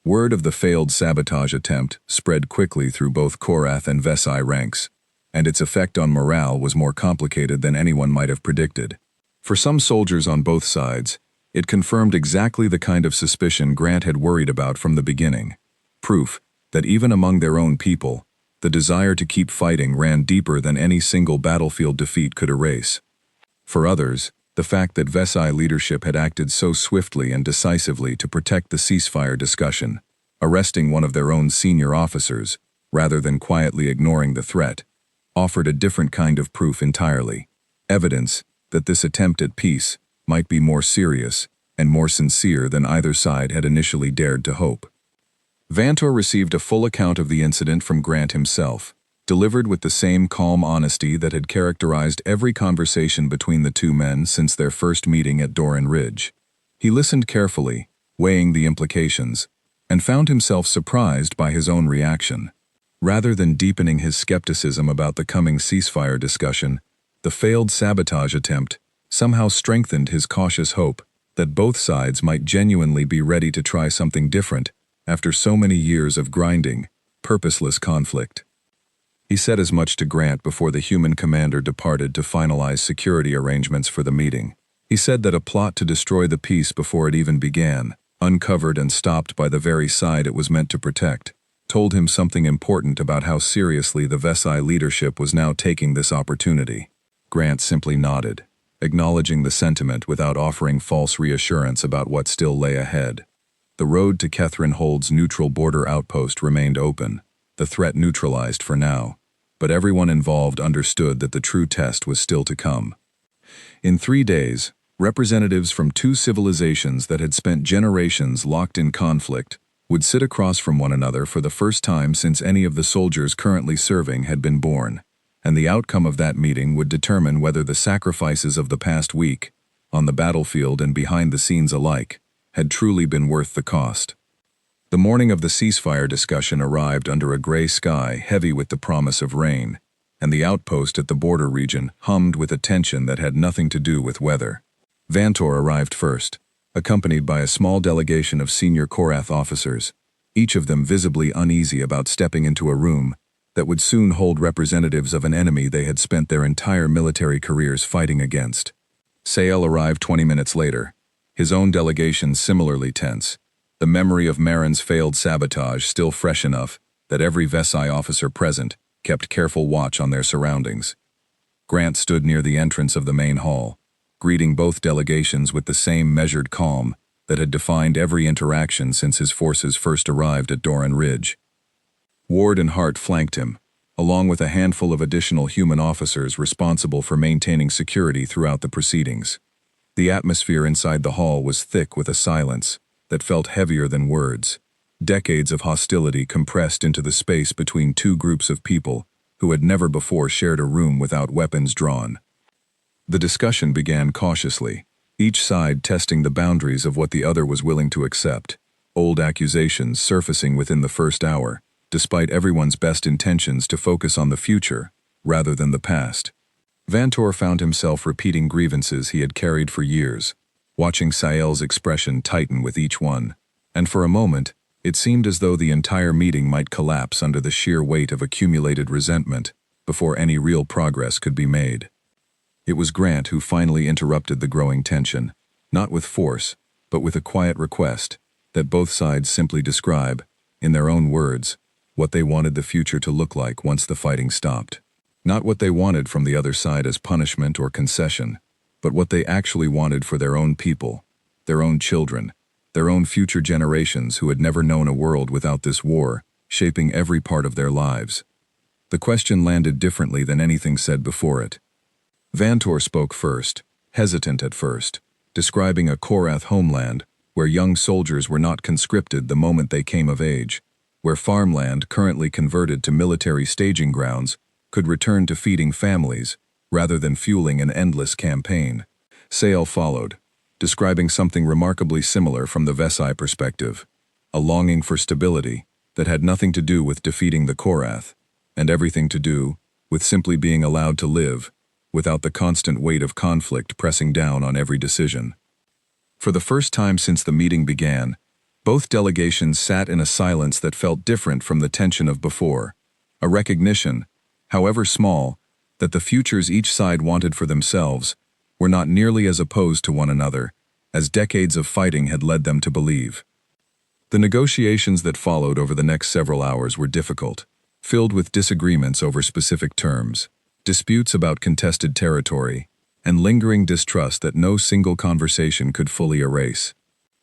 Word of the failed sabotage attempt spread quickly through both Korath and Vesai ranks, and its effect on morale was more complicated than anyone might have predicted. For some soldiers on both sides, it confirmed exactly the kind of suspicion Grant had worried about from the beginning. Proof that even among their own people, the desire to keep fighting ran deeper than any single battlefield defeat could erase. For others, the fact that Vesai leadership had acted so swiftly and decisively to protect the ceasefire discussion, arresting one of their own senior officers, rather than quietly ignoring the threat, offered a different kind of proof entirely. Evidence that this attempt at peace might be more serious and more sincere than either side had initially dared to hope. Vantor received a full account of the incident from Grant himself, delivered with the same calm honesty that had characterized every conversation between the two men since their first meeting at Doran Ridge. He listened carefully, weighing the implications, and found himself surprised by his own reaction. Rather than deepening his skepticism about the coming ceasefire discussion, the failed sabotage attempt somehow strengthened his cautious hope that both sides might genuinely be ready to try something different after so many years of grinding, purposeless conflict. He said as much to Grant before the human commander departed to finalize security arrangements for the meeting. He said that a plot to destroy the peace before it even began, uncovered and stopped by the very side it was meant to protect, told him something important about how seriously the Vesai leadership was now taking this opportunity. Grant simply nodded, acknowledging the sentiment without offering false reassurance about what still lay ahead. The road to Kethrin Hold's neutral border outpost remained open, the threat neutralized for now, but everyone involved understood that the true test was still to come. In 3 days, representatives from two civilizations that had spent generations locked in conflict would sit across from one another for the first time since any of the soldiers currently serving had been born, and the outcome of that meeting would determine whether the sacrifices of the past week, on the battlefield and behind the scenes alike, had truly been worth the cost. The morning of the ceasefire discussion arrived under a gray sky heavy with the promise of rain, and the outpost at the border region hummed with a tension that had nothing to do with weather. Vantor arrived first, accompanied by a small delegation of senior Korath officers, each of them visibly uneasy about stepping into a room that would soon hold representatives of an enemy they had spent their entire military careers fighting against. Sael arrived 20 minutes later, his own delegation similarly tense, the memory of Marin's failed sabotage still fresh enough that every Vesai officer present kept careful watch on their surroundings. Grant stood near the entrance of the main hall, greeting both delegations with the same measured calm that had defined every interaction since his forces first arrived at Doran Ridge. Ward and Hart flanked him, along with a handful of additional human officers responsible for maintaining security throughout the proceedings. The atmosphere inside the hall was thick with a silence that felt heavier than words, decades of hostility compressed into the space between two groups of people who had never before shared a room without weapons drawn. The discussion began cautiously, each side testing the boundaries of what the other was willing to accept, old accusations surfacing within the first hour, despite everyone's best intentions to focus on the future rather than the past. Vantor found himself repeating grievances he had carried for years, watching Sael's expression tighten with each one, and for a moment, it seemed as though the entire meeting might collapse under the sheer weight of accumulated resentment before any real progress could be made. It was Grant who finally interrupted the growing tension, not with force, but with a quiet request that both sides simply describe, in their own words, what they wanted the future to look like once the fighting stopped. Not what they wanted from the other side as punishment or concession, but what they actually wanted for their own people, their own children, their own future generations who had never known a world without this war, shaping every part of their lives. The question landed differently than anything said before it. Vantor spoke first, hesitant at first, describing a Korath homeland where young soldiers were not conscripted the moment they came of age, where farmland currently converted to military staging grounds could return to feeding families rather than fueling an endless campaign. Sael followed, describing something remarkably similar from the Vesai perspective, a longing for stability that had nothing to do with defeating the Korath, and everything to do with simply being allowed to live without the constant weight of conflict pressing down on every decision. For the first time since the meeting began, both delegations sat in a silence that felt different from the tension of before, a recognition, however small, that the futures each side wanted for themselves were not nearly as opposed to one another as decades of fighting had led them to believe. The negotiations that followed over the next several hours were difficult, filled with disagreements over specific terms, disputes about contested territory, and lingering distrust that no single conversation could fully erase.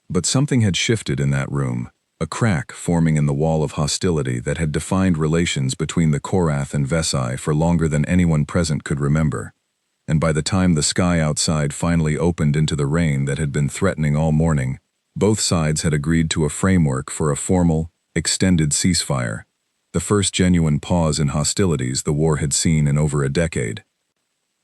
But something had shifted in that room, a crack forming in the wall of hostility that had defined relations between the Korath and Vesai for longer than anyone present could remember. And by the time the sky outside finally opened into the rain that had been threatening all morning, both sides had agreed to a framework for a formal, extended ceasefire, the first genuine pause in hostilities the war had seen in over a decade.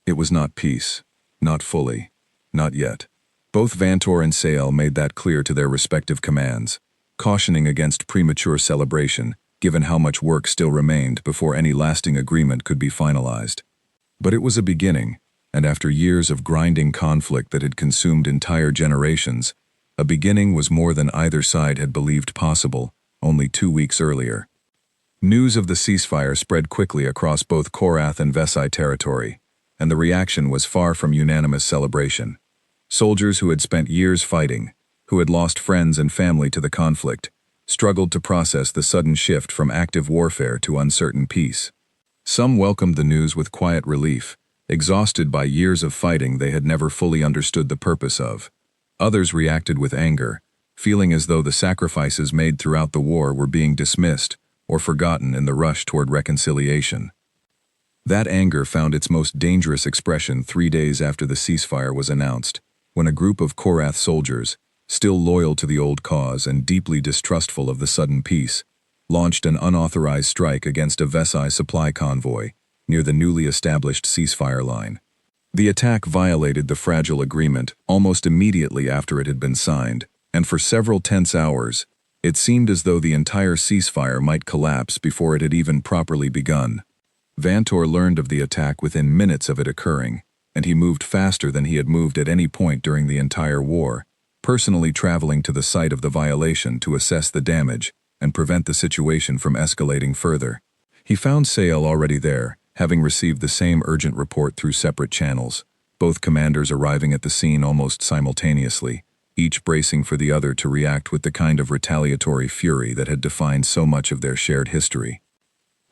It was not peace, not fully, not yet. Both Vantor and Sael made that clear to their respective commands, cautioning against premature celebration, given how much work still remained before any lasting agreement could be finalized. But it was a beginning, and after years of grinding conflict that had consumed entire generations, a beginning was more than either side had believed possible only 2 weeks earlier. News of the ceasefire spread quickly across both Korath and Vesai territory, and the reaction was far from unanimous celebration. Soldiers who had spent years fighting, who had lost friends and family to the conflict, struggled to process the sudden shift from active warfare to uncertain peace. Some welcomed the news with quiet relief, exhausted by years of fighting they had never fully understood the purpose of. Others reacted with anger, feeling as though the sacrifices made throughout the war were being dismissed or forgotten in the rush toward reconciliation. That anger found its most dangerous expression 3 days after the ceasefire was announced, when a group of Korath soldiers, still loyal to the old cause and deeply distrustful of the sudden peace, launched an unauthorized strike against a Vesai supply convoy near the newly established ceasefire line. The attack violated the fragile agreement almost immediately after it had been signed, and for several tense hours, it seemed as though the entire ceasefire might collapse before it had even properly begun. Vantor learned of the attack within minutes of it occurring, and he moved faster than he had moved at any point during the entire war, personally traveling to the site of the violation to assess the damage and prevent the situation from escalating further. He found Sael already there, having received the same urgent report through separate channels, both commanders arriving at the scene almost simultaneously, each bracing for the other to react with the kind of retaliatory fury that had defined so much of their shared history.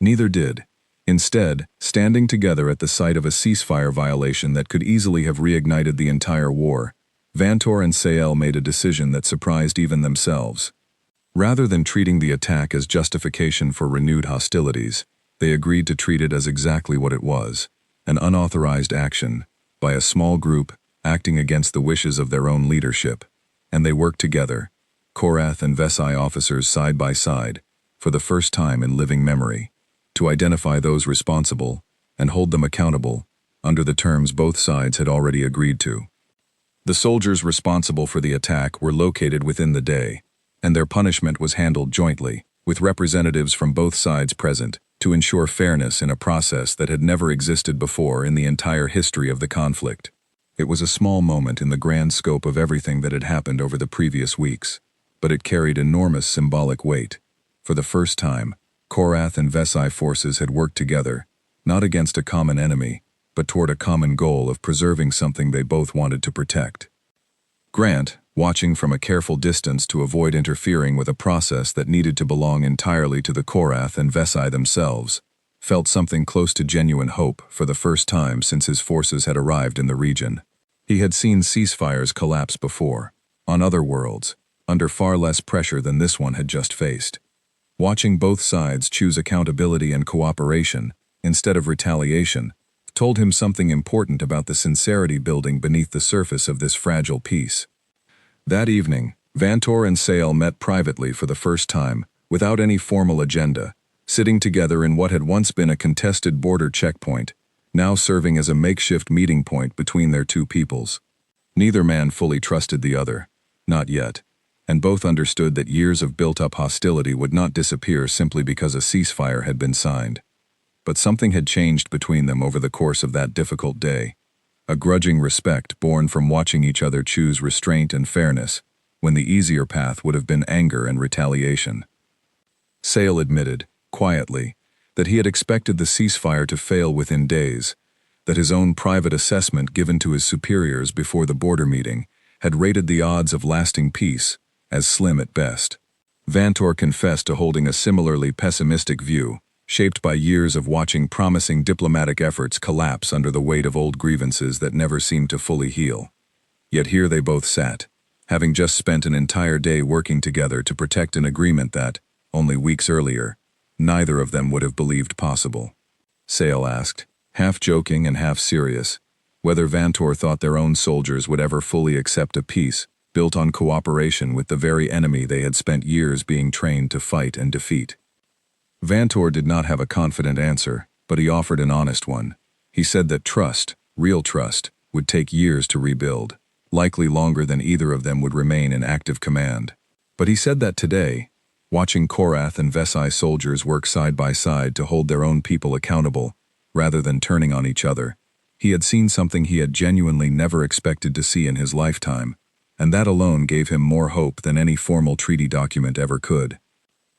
Neither did. Instead, standing together at the site of a ceasefire violation that could easily have reignited the entire war, Vantor and Sael made a decision that surprised even themselves. Rather than treating the attack as justification for renewed hostilities, they agreed to treat it as exactly what it was, an unauthorized action by a small group acting against the wishes of their own leadership, and they worked together, Korath and Vesai officers side by side, for the first time in living memory, to identify those responsible and hold them accountable under the terms both sides had already agreed to. The soldiers responsible for the attack were located within the day, and their punishment was handled jointly, with representatives from both sides present, to ensure fairness in a process that had never existed before in the entire history of the conflict. It was a small moment in the grand scope of everything that had happened over the previous weeks, but it carried enormous symbolic weight. For the first time, Korath and Vesai forces had worked together, not against a common enemy, but toward a common goal of preserving something they both wanted to protect. Grant, watching from a careful distance to avoid interfering with a process that needed to belong entirely to the Korath and Vesai themselves, felt something close to genuine hope for the first time since his forces had arrived in the region. He had seen ceasefires collapse before, on other worlds, under far less pressure than this one had just faced. Watching both sides choose accountability and cooperation, instead of retaliation, told him something important about the sincerity building beneath the surface of this fragile peace. That evening, Vantor and Sael met privately for the first time, without any formal agenda, sitting together in what had once been a contested border checkpoint, now serving as a makeshift meeting point between their two peoples. Neither man fully trusted the other, not yet, and both understood that years of built-up hostility would not disappear simply because a ceasefire had been signed. But something had changed between them over the course of that difficult day. A grudging respect born from watching each other choose restraint and fairness, when the easier path would have been anger and retaliation. Sale admitted, quietly, that he had expected the ceasefire to fail within days, that his own private assessment given to his superiors before the border meeting had rated the odds of lasting peace as slim at best. Vantor confessed to holding a similarly pessimistic view, shaped by years of watching promising diplomatic efforts collapse under the weight of old grievances that never seemed to fully heal. Yet here they both sat, having just spent an entire day working together to protect an agreement that, only weeks earlier, neither of them would have believed possible. Sale asked, half joking and half serious, whether Vantor thought their own soldiers would ever fully accept a peace built on cooperation with the very enemy they had spent years being trained to fight and defeat. Vantor did not have a confident answer, but he offered an honest one. He said that trust, real trust, would take years to rebuild, likely longer than either of them would remain in active command. But he said that today, watching Korath and Vesai soldiers work side by side to hold their own people accountable, rather than turning on each other, he had seen something he had genuinely never expected to see in his lifetime, and that alone gave him more hope than any formal treaty document ever could.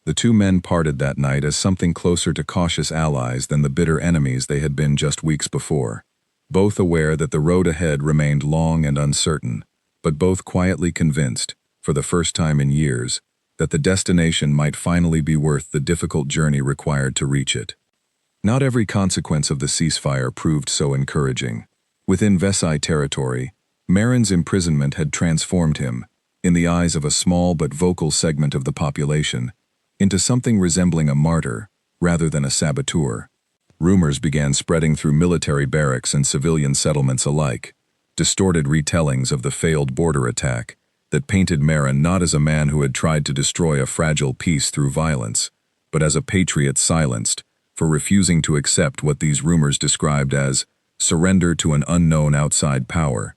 The two men parted that night as something closer to cautious allies than the bitter enemies they had been just weeks before, both aware that the road ahead remained long and uncertain, but both quietly convinced, for the first time in years, that the destination might finally be worth the difficult journey required to reach it. Not every consequence of the ceasefire proved so encouraging. Within Vesai territory, Marin's imprisonment had transformed him, in the eyes of a small but vocal segment of the population, into something resembling a martyr, rather than a saboteur. Rumors began spreading through military barracks and civilian settlements alike, distorted retellings of the failed border attack, that painted Marin not as a man who had tried to destroy a fragile peace through violence, but as a patriot silenced, for refusing to accept what these rumors described as surrender to an unknown outside power.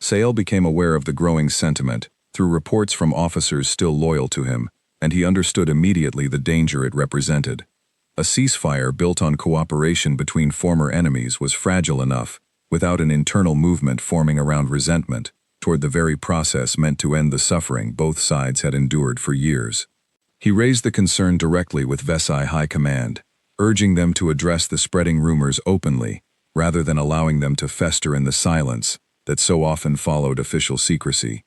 Sale became aware of the growing sentiment through reports from officers still loyal to him, and he understood immediately the danger it represented. A ceasefire built on cooperation between former enemies was fragile enough, without an internal movement forming around resentment, toward the very process meant to end the suffering both sides had endured for years. He raised the concern directly with Vesai High Command, urging them to address the spreading rumors openly, rather than allowing them to fester in the silence that so often followed official secrecy.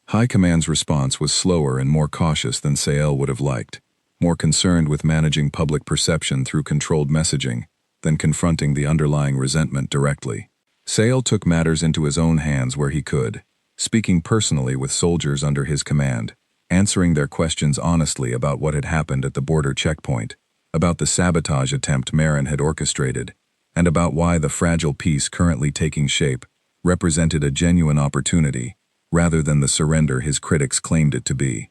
High Command's response was slower and more cautious than Sale would have liked, more concerned with managing public perception through controlled messaging than confronting the underlying resentment directly. Sale took matters into his own hands where he could, speaking personally with soldiers under his command, answering their questions honestly about what had happened at the border checkpoint, about the sabotage attempt Marin had orchestrated, and about why the fragile peace currently taking shape represented a genuine opportunity, rather than the surrender his critics claimed it to be.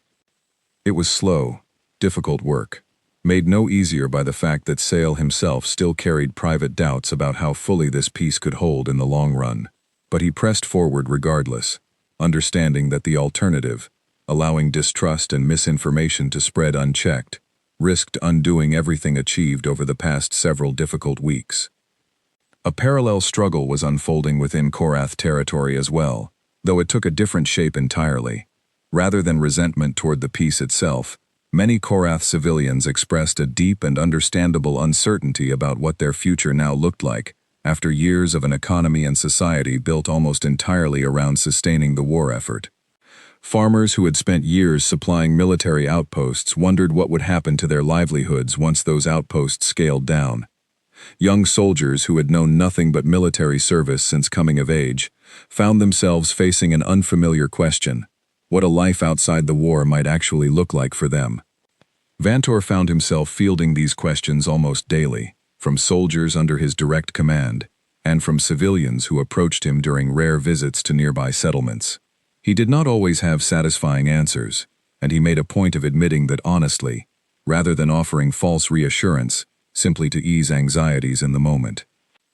It was slow, difficult work, made no easier by the fact that Sale himself still carried private doubts about how fully this peace could hold in the long run, but he pressed forward regardless, understanding that the alternative, allowing distrust and misinformation to spread unchecked, risked undoing everything achieved over the past several difficult weeks. A parallel struggle was unfolding within Korath territory as well, though it took a different shape entirely. Rather than resentment toward the peace itself, many Korath civilians expressed a deep and understandable uncertainty about what their future now looked like, after years of an economy and society built almost entirely around sustaining the war effort. Farmers who had spent years supplying military outposts wondered what would happen to their livelihoods once those outposts scaled down. Young soldiers who had known nothing but military service since coming of age found themselves facing an unfamiliar question: what a life outside the war might actually look like for them. Vantor found himself fielding these questions almost daily, from soldiers under his direct command, and from civilians who approached him during rare visits to nearby settlements. He did not always have satisfying answers, and he made a point of admitting that honestly, rather than offering false reassurance, simply to ease anxieties in the moment.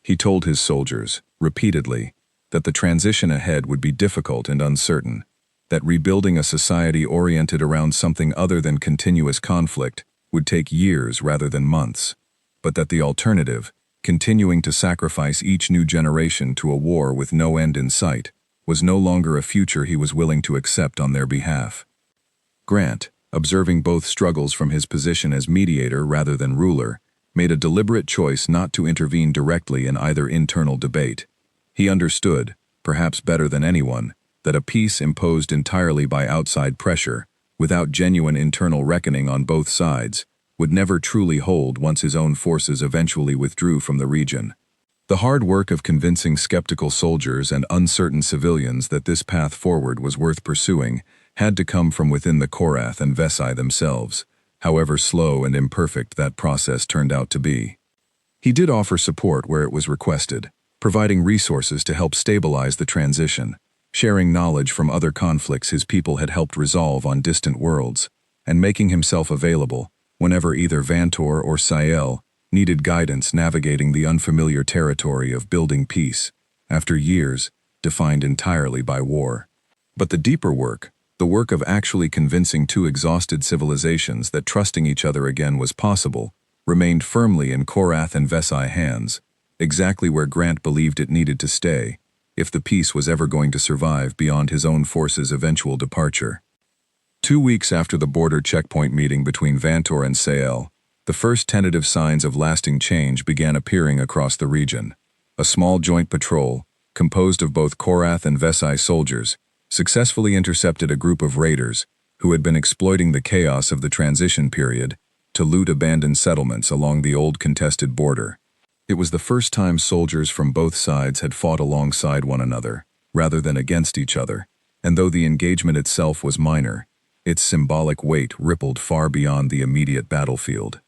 He told his soldiers, repeatedly, that the transition ahead would be difficult and uncertain, that rebuilding a society oriented around something other than continuous conflict would take years rather than months, but that the alternative, continuing to sacrifice each new generation to a war with no end in sight, was no longer a future he was willing to accept on their behalf. Grant, observing both struggles from his position as mediator rather than ruler, made a deliberate choice not to intervene directly in either internal debate. He understood, perhaps better than anyone, that a peace imposed entirely by outside pressure, without genuine internal reckoning on both sides, would never truly hold once his own forces eventually withdrew from the region. The hard work of convincing skeptical soldiers and uncertain civilians that this path forward was worth pursuing had to come from within the Korath and Vesai themselves, however slow and imperfect that process turned out to be. He did offer support where it was requested, providing resources to help stabilize the transition, sharing knowledge from other conflicts his people had helped resolve on distant worlds, and making himself available whenever either Vantor or Sael needed guidance navigating the unfamiliar territory of building peace, after years defined entirely by war. But the deeper work, the work of actually convincing two exhausted civilizations that trusting each other again was possible, remained firmly in Korath and Vesai hands, exactly where Grant believed it needed to stay, if the peace was ever going to survive beyond his own forces' eventual departure. 2 weeks after the border checkpoint meeting between Vantor and Sael, the first tentative signs of lasting change began appearing across the region. A small joint patrol, composed of both Korath and Vesai soldiers, successfully intercepted a group of raiders who had been exploiting the chaos of the transition period to loot abandoned settlements along the old contested border. It was the first time soldiers from both sides had fought alongside one another, rather than against each other, and though the engagement itself was minor, its symbolic weight rippled far beyond the immediate battlefield.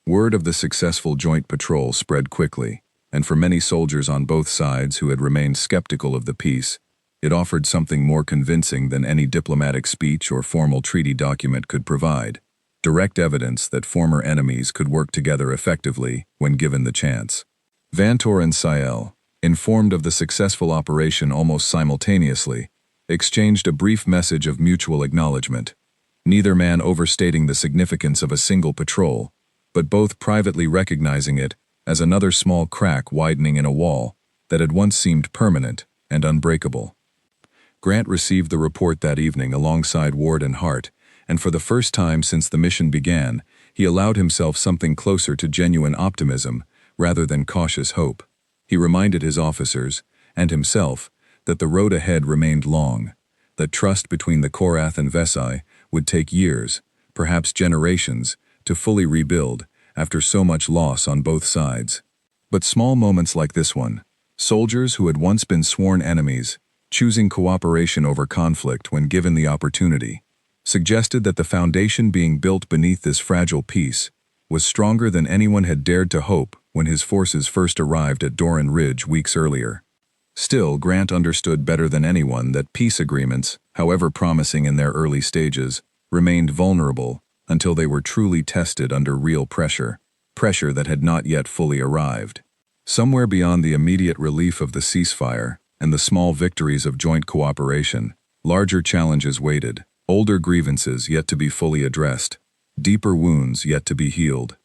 Word of the successful joint patrol spread quickly, and for many soldiers on both sides who had remained skeptical of the peace, it offered something more convincing than any diplomatic speech or formal treaty document could provide: direct evidence that former enemies could work together effectively when given the chance. Vantor and Sael, informed of the successful operation almost simultaneously, exchanged a brief message of mutual acknowledgement, neither man overstating the significance of a single patrol, but both privately recognizing it as another small crack widening in a wall that had once seemed permanent and unbreakable. Grant received the report that evening alongside Ward and Hart, and for the first time since the mission began, he allowed himself something closer to genuine optimism rather than cautious hope. He reminded his officers, and himself, that the road ahead remained long, that trust between the Korath and Vesai would take years, perhaps generations, to fully rebuild after so much loss on both sides. But small moments like this one, soldiers who had once been sworn enemies, choosing cooperation over conflict when given the opportunity, suggested that the foundation being built beneath this fragile peace was stronger than anyone had dared to hope when his forces first arrived at Doran Ridge weeks earlier. Still, Grant understood better than anyone that peace agreements, however promising in their early stages, remained vulnerable until they were truly tested under real pressure that had not yet fully arrived. Somewhere beyond the immediate relief of the ceasefire and the small victories of joint cooperation, larger challenges waited, older grievances yet to be fully addressed, deeper wounds yet to be healed.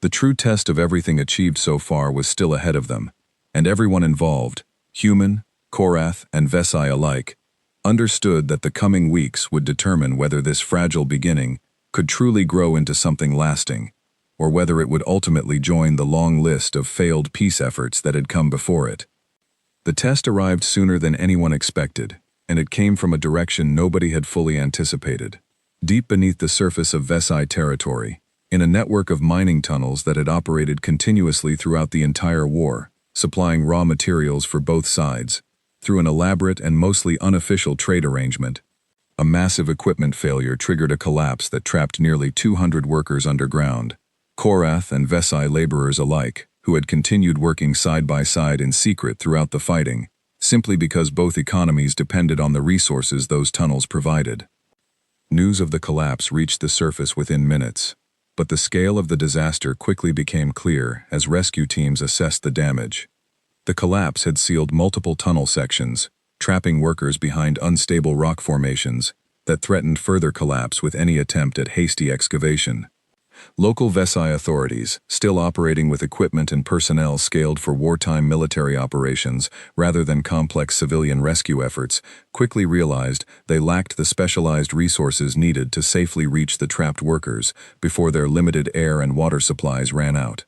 The true test of everything achieved so far was still ahead of them, and everyone involved, human, Korath, and Vesai alike, understood that the coming weeks would determine whether this fragile beginning could truly grow into something lasting, or whether it would ultimately join the long list of failed peace efforts that had come before it. The test arrived sooner than anyone expected, and it came from a direction nobody had fully anticipated. Deep beneath the surface of Vesai territory, in a network of mining tunnels that had operated continuously throughout the entire war, supplying raw materials for both sides, through an elaborate and mostly unofficial trade arrangement, a massive equipment failure triggered a collapse that trapped nearly 200 workers underground, Korath and Vesai laborers alike, who had continued working side by side in secret throughout the fighting, simply because both economies depended on the resources those tunnels provided. News of the collapse reached the surface within minutes, but the scale of the disaster quickly became clear as rescue teams assessed the damage. The collapse had sealed multiple tunnel sections, trapping workers behind unstable rock formations that threatened further collapse with any attempt at hasty excavation. Local HFY authorities, still operating with equipment and personnel scaled for wartime military operations rather than complex civilian rescue efforts, quickly realized they lacked the specialized resources needed to safely reach the trapped workers before their limited air and water supplies ran out.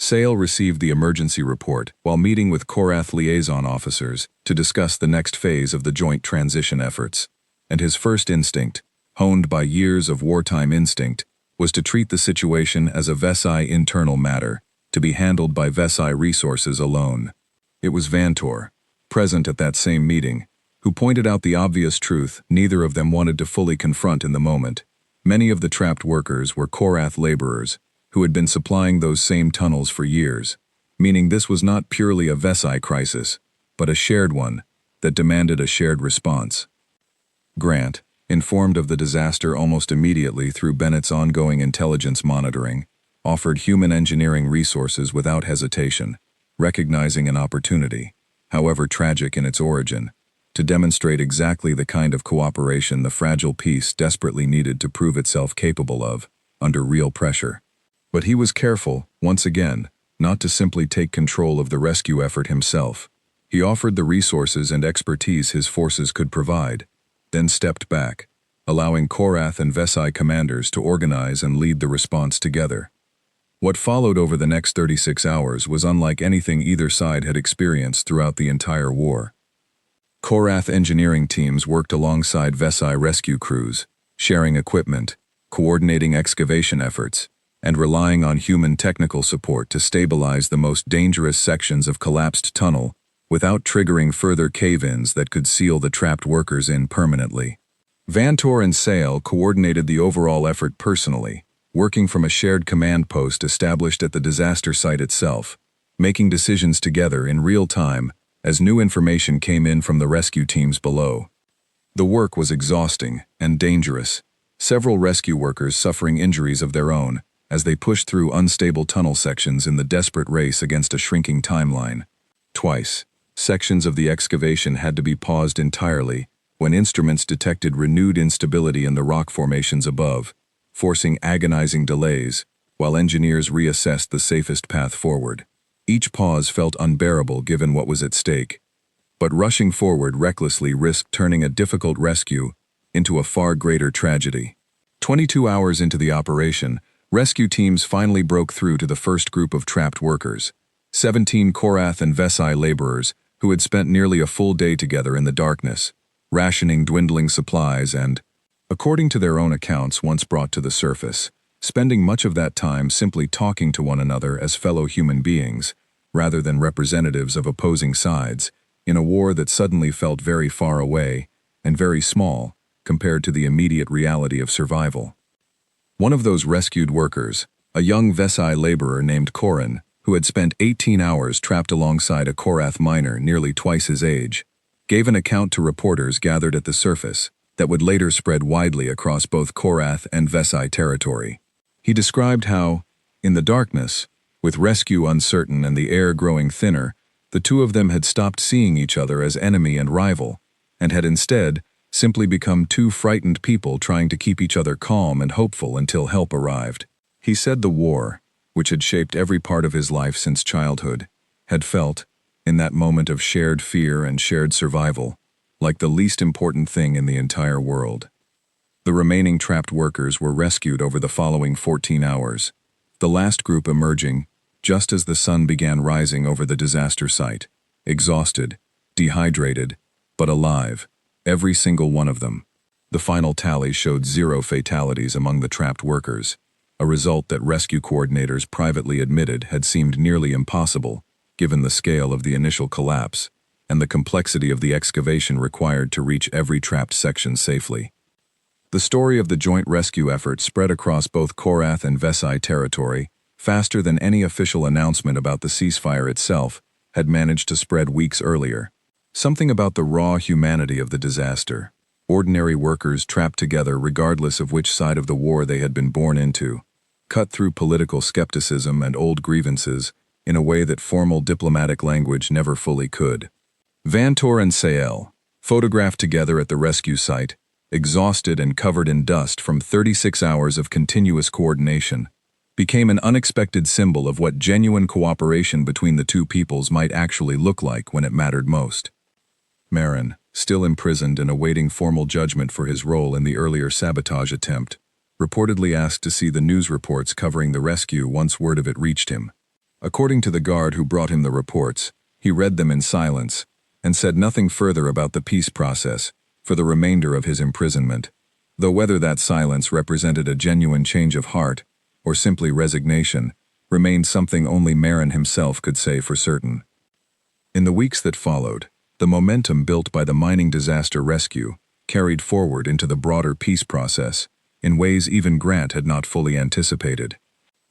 Sale received the emergency report while meeting with Korath liaison officers to discuss the next phase of the joint transition efforts, and his first instinct, honed by years of wartime instinct, was to treat the situation as a HFY internal matter, to be handled by HFY resources alone. It was Vantor, present at that same meeting, who pointed out the obvious truth neither of them wanted to fully confront in the moment. Many of the trapped workers were Korath laborers, who had been supplying those same tunnels for years, meaning this was not purely a HFY crisis, but a shared one that demanded a shared response. Grant, informed of the disaster almost immediately through Bennett's ongoing intelligence monitoring, offered human engineering resources without hesitation, recognizing an opportunity, however tragic in its origin, to demonstrate exactly the kind of cooperation the fragile peace desperately needed to prove itself capable of, under real pressure. But he was careful, once again, not to simply take control of the rescue effort himself. He offered the resources and expertise his forces could provide, then stepped back, allowing Korath and HFY commanders to organize and lead the response together. What followed over the next 36 hours was unlike anything either side had experienced throughout the entire war. Korath engineering teams worked alongside HFY rescue crews, sharing equipment, coordinating excavation efforts, and relying on human technical support to stabilize the most dangerous sections of collapsed tunnel without triggering further cave-ins that could seal the trapped workers in permanently. Vantor and Sale coordinated the overall effort personally, working from a shared command post established at the disaster site itself, making decisions together in real time as new information came in from the rescue teams below. The work was exhausting and dangerous, several rescue workers suffering injuries of their own as they pushed through unstable tunnel sections in the desperate race against a shrinking timeline. Twice, sections of the excavation had to be paused entirely when instruments detected renewed instability in the rock formations above, forcing agonizing delays while engineers reassessed the safest path forward. Each pause felt unbearable given what was at stake, but rushing forward recklessly risked turning a difficult rescue into a far greater tragedy. 22 hours into the operation, rescue teams finally broke through to the first group of trapped workers, 17 Korath and HFY laborers who had spent nearly a full day together in the darkness, rationing dwindling supplies and, according to their own accounts once brought to the surface, spending much of that time simply talking to one another as fellow human beings, rather than representatives of opposing sides, in a war that suddenly felt very far away and very small compared to the immediate reality of survival. One of those rescued workers, a young HFY laborer named Corin, who had spent 18 hours trapped alongside a Korath miner nearly twice his age, gave an account to reporters gathered at the surface that would later spread widely across both Korath and HFY territory. He described how, in the darkness, with rescue uncertain and the air growing thinner, the two of them had stopped seeing each other as enemy and rival, and had instead simply become two frightened people trying to keep each other calm and hopeful until help arrived. He said the war, which had shaped every part of his life since childhood, had felt, in that moment of shared fear and shared survival, like the least important thing in the entire world. The remaining trapped workers were rescued over the following 14 hours, the last group emerging just as the sun began rising over the disaster site, exhausted, dehydrated, but alive, every single one of them. The final tally showed 0 fatalities among the trapped workers, a result that rescue coordinators privately admitted had seemed nearly impossible, given the scale of the initial collapse and the complexity of the excavation required to reach every trapped section safely. The story of the joint rescue effort spread across both Korath and HFY territory faster than any official announcement about the ceasefire itself had managed to spread weeks earlier. Something about the raw humanity of the disaster, ordinary workers trapped together regardless of which side of the war they had been born into, cut through political skepticism and old grievances in a way that formal diplomatic language never fully could. Vantor and Sael, photographed together at the rescue site, exhausted and covered in dust from 36 hours of continuous coordination, became an unexpected symbol of what genuine cooperation between the two peoples might actually look like when it mattered most. Marin, still imprisoned and awaiting formal judgment for his role in the earlier sabotage attempt, reportedly asked to see the news reports covering the rescue once word of it reached him. According to the guard who brought him the reports, he read them in silence and said nothing further about the peace process for the remainder of his imprisonment, though whether that silence represented a genuine change of heart or simply resignation remained something only Marin himself could say for certain. In the weeks that followed, the momentum built by the mining disaster rescue carried forward into the broader peace process in ways even Grant had not fully anticipated.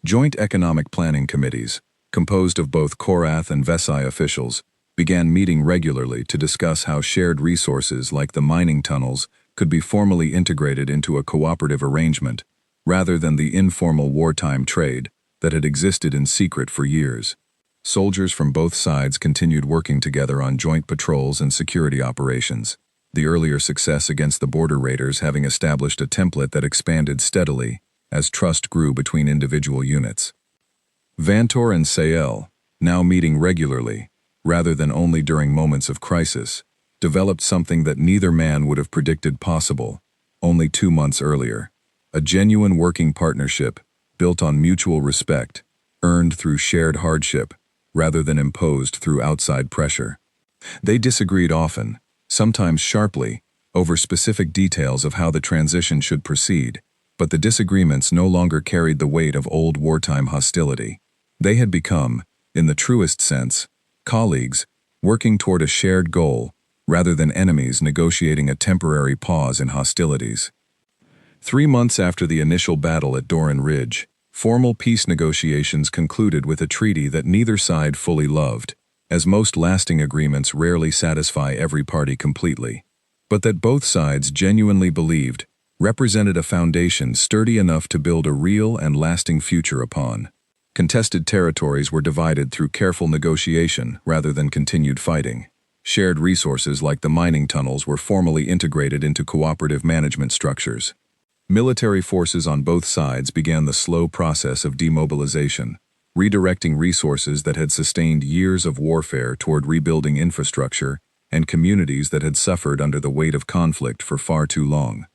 Joint economic planning committees, composed of both Korath and Vesai officials, began meeting regularly to discuss how shared resources like the mining tunnels could be formally integrated into a cooperative arrangement, rather than the informal wartime trade that had existed in secret for years. Soldiers from both sides continued working together on joint patrols and security operations, the earlier success against the border raiders having established a template that expanded steadily as trust grew between individual units. Vantor and Sael, now meeting regularly, rather than only during moments of crisis, developed something that neither man would have predicted possible only 2 months earlier: a genuine working partnership built on mutual respect, earned through shared hardship, rather than imposed through outside pressure. They disagreed often, sometimes sharply, over specific details of how the transition should proceed, but the disagreements no longer carried the weight of old wartime hostility. They had become, in the truest sense, colleagues working toward a shared goal rather than enemies negotiating a temporary pause in hostilities. 3 months after the initial battle at Doran Ridge, formal peace negotiations concluded with a treaty that neither side fully loved, as most lasting agreements rarely satisfy every party completely, but that both sides genuinely believed represented a foundation sturdy enough to build a real and lasting future upon. Contested territories were divided through careful negotiation rather than continued fighting. Shared resources like the mining tunnels were formally integrated into cooperative management structures. Military forces on both sides began the slow process of demobilization, redirecting resources that had sustained years of warfare toward rebuilding infrastructure and communities that had suffered under the weight of conflict for far too long.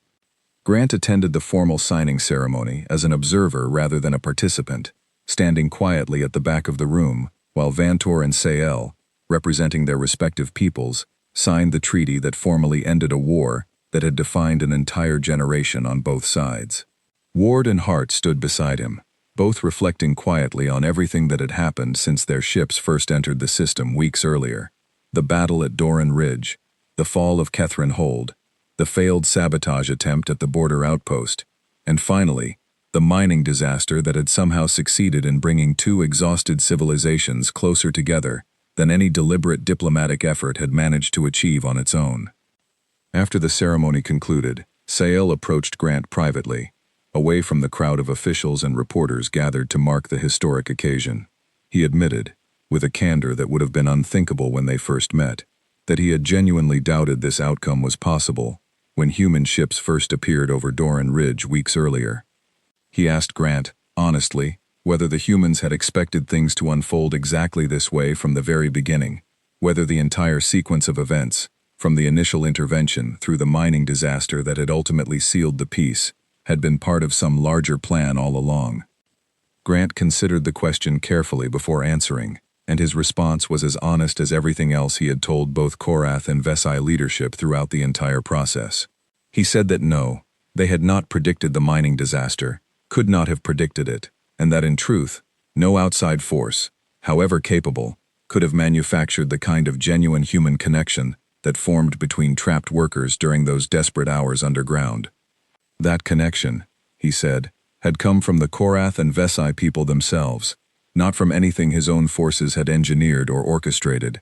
Grant attended the formal signing ceremony as an observer rather than a participant, standing quietly at the back of the room while Vantor and Sael, representing their respective peoples, signed the treaty that formally ended a war that had defined an entire generation on both sides. Ward and Hart stood beside him, both reflecting quietly on everything that had happened since their ships first entered the system weeks earlier: the battle at Doran Ridge, the fall of Kethrin Hold, the failed sabotage attempt at the border outpost, and finally, the mining disaster that had somehow succeeded in bringing two exhausted civilizations closer together than any deliberate diplomatic effort had managed to achieve on its own. After the ceremony concluded, Sael approached Grant privately, away from the crowd of officials and reporters gathered to mark the historic occasion. He admitted, with a candor that would have been unthinkable when they first met, that he had genuinely doubted this outcome was possible when human ships first appeared over Doran Ridge weeks earlier. He asked Grant, honestly, whether the humans had expected things to unfold exactly this way from the very beginning, whether the entire sequence of events, from the initial intervention through the mining disaster that had ultimately sealed the peace, had been part of some larger plan all along. Grant considered the question carefully before answering, and his response was as honest as everything else he had told both Korath and Vesai leadership throughout the entire process. He said that no, they had not predicted the mining disaster, could not have predicted it, and that in truth, no outside force, however capable, could have manufactured the kind of genuine human connection that formed between trapped workers during those desperate hours underground. That connection, he said, had come from the Korath and Vesai people themselves, not from anything his own forces had engineered or orchestrated.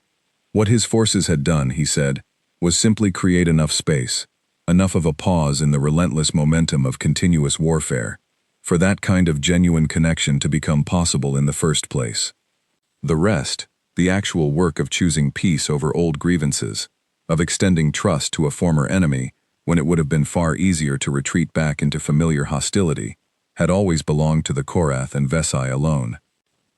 What his forces had done, he said, was simply create enough space, enough of a pause in the relentless momentum of continuous warfare, for that kind of genuine connection to become possible in the first place. The rest, the actual work of choosing peace over old grievances, of extending trust to a former enemy when it would have been far easier to retreat back into familiar hostility, had always belonged to the Korath and Vesai alone.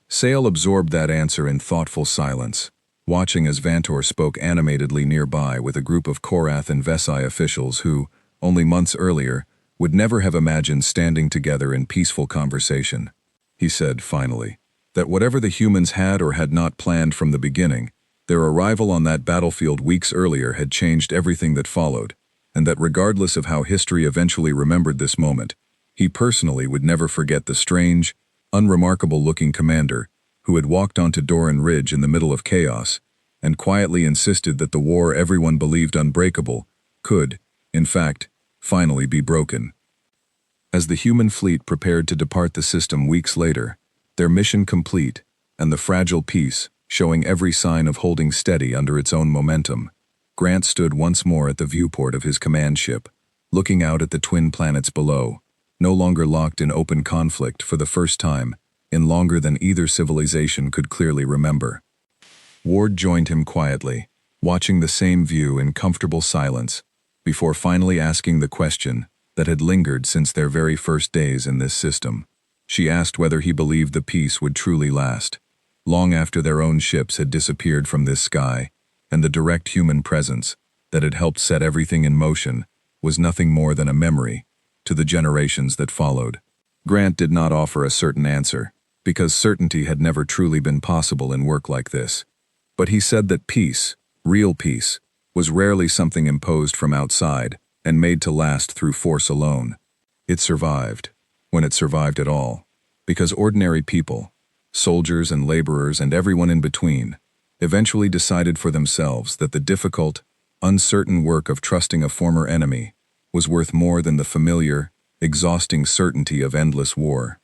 Sale absorbed that answer in thoughtful silence, watching as Vantor spoke animatedly nearby with a group of Korath and Vesai officials who, only months earlier, would never have imagined standing together in peaceful conversation. He said, finally, that whatever the humans had or had not planned from the beginning, their arrival on that battlefield weeks earlier had changed everything that followed, and that regardless of how history eventually remembered this moment, he personally would never forget the strange, unremarkable-looking commander who had walked onto Doran Ridge in the middle of chaos and quietly insisted that the war everyone believed unbreakable could, in fact, finally be broken. As the human fleet prepared to depart the system weeks later, their mission complete, and the fragile peace showing every sign of holding steady under its own momentum, Grant stood once more at the viewport of his command ship, looking out at the twin planets below, no longer locked in open conflict for the first time in longer than either civilization could clearly remember. Ward joined him quietly, watching the same view in comfortable silence, before finally asking the question that had lingered since their very first days in this system. She asked whether he believed the peace would truly last, long after their own ships had disappeared from this sky, and the direct human presence that had helped set everything in motion was nothing more than a memory to the generations that followed. Grant did not offer a certain answer, because certainty had never truly been possible in work like this. But he said that peace, real peace, was rarely something imposed from outside and made to last through force alone. It survived, when it survived at all, because ordinary people, soldiers and laborers and everyone in between, eventually decided for themselves that the difficult, uncertain work of trusting a former enemy was worth more than the familiar, exhausting certainty of endless war.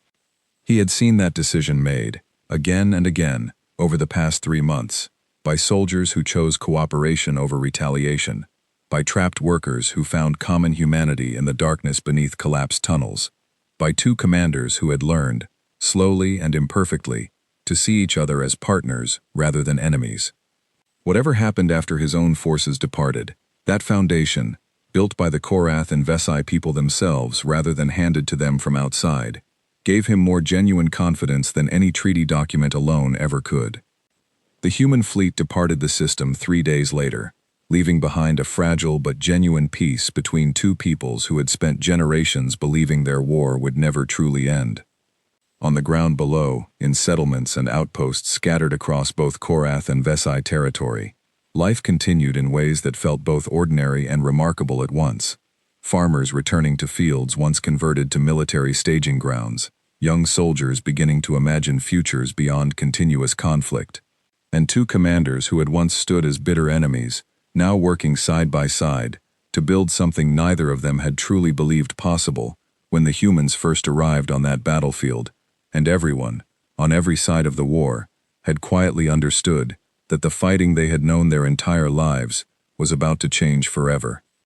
He had seen that decision made, again and again, over the past 3 months, by soldiers who chose cooperation over retaliation, by trapped workers who found common humanity in the darkness beneath collapsed tunnels, by 2 commanders who had learned, slowly and imperfectly, to see each other as partners rather than enemies. Whatever happened after his own forces departed, that foundation, built by the Korath and Vesai people themselves rather than handed to them from outside, gave him more genuine confidence than any treaty document alone ever could. The human fleet departed the system 3 days later, leaving behind a fragile but genuine peace between 2 peoples who had spent generations believing their war would never truly end. On the ground below, in settlements and outposts scattered across both Korath and Vesai territory, life continued in ways that felt both ordinary and remarkable at once. Farmers returning to fields once converted to military staging grounds, young soldiers beginning to imagine futures beyond continuous conflict, and 2 commanders who had once stood as bitter enemies, now working side by side to build something neither of them had truly believed possible when the humans first arrived on that battlefield, and everyone, on every side of the war, had quietly understood that the fighting they had known their entire lives was about to change forever.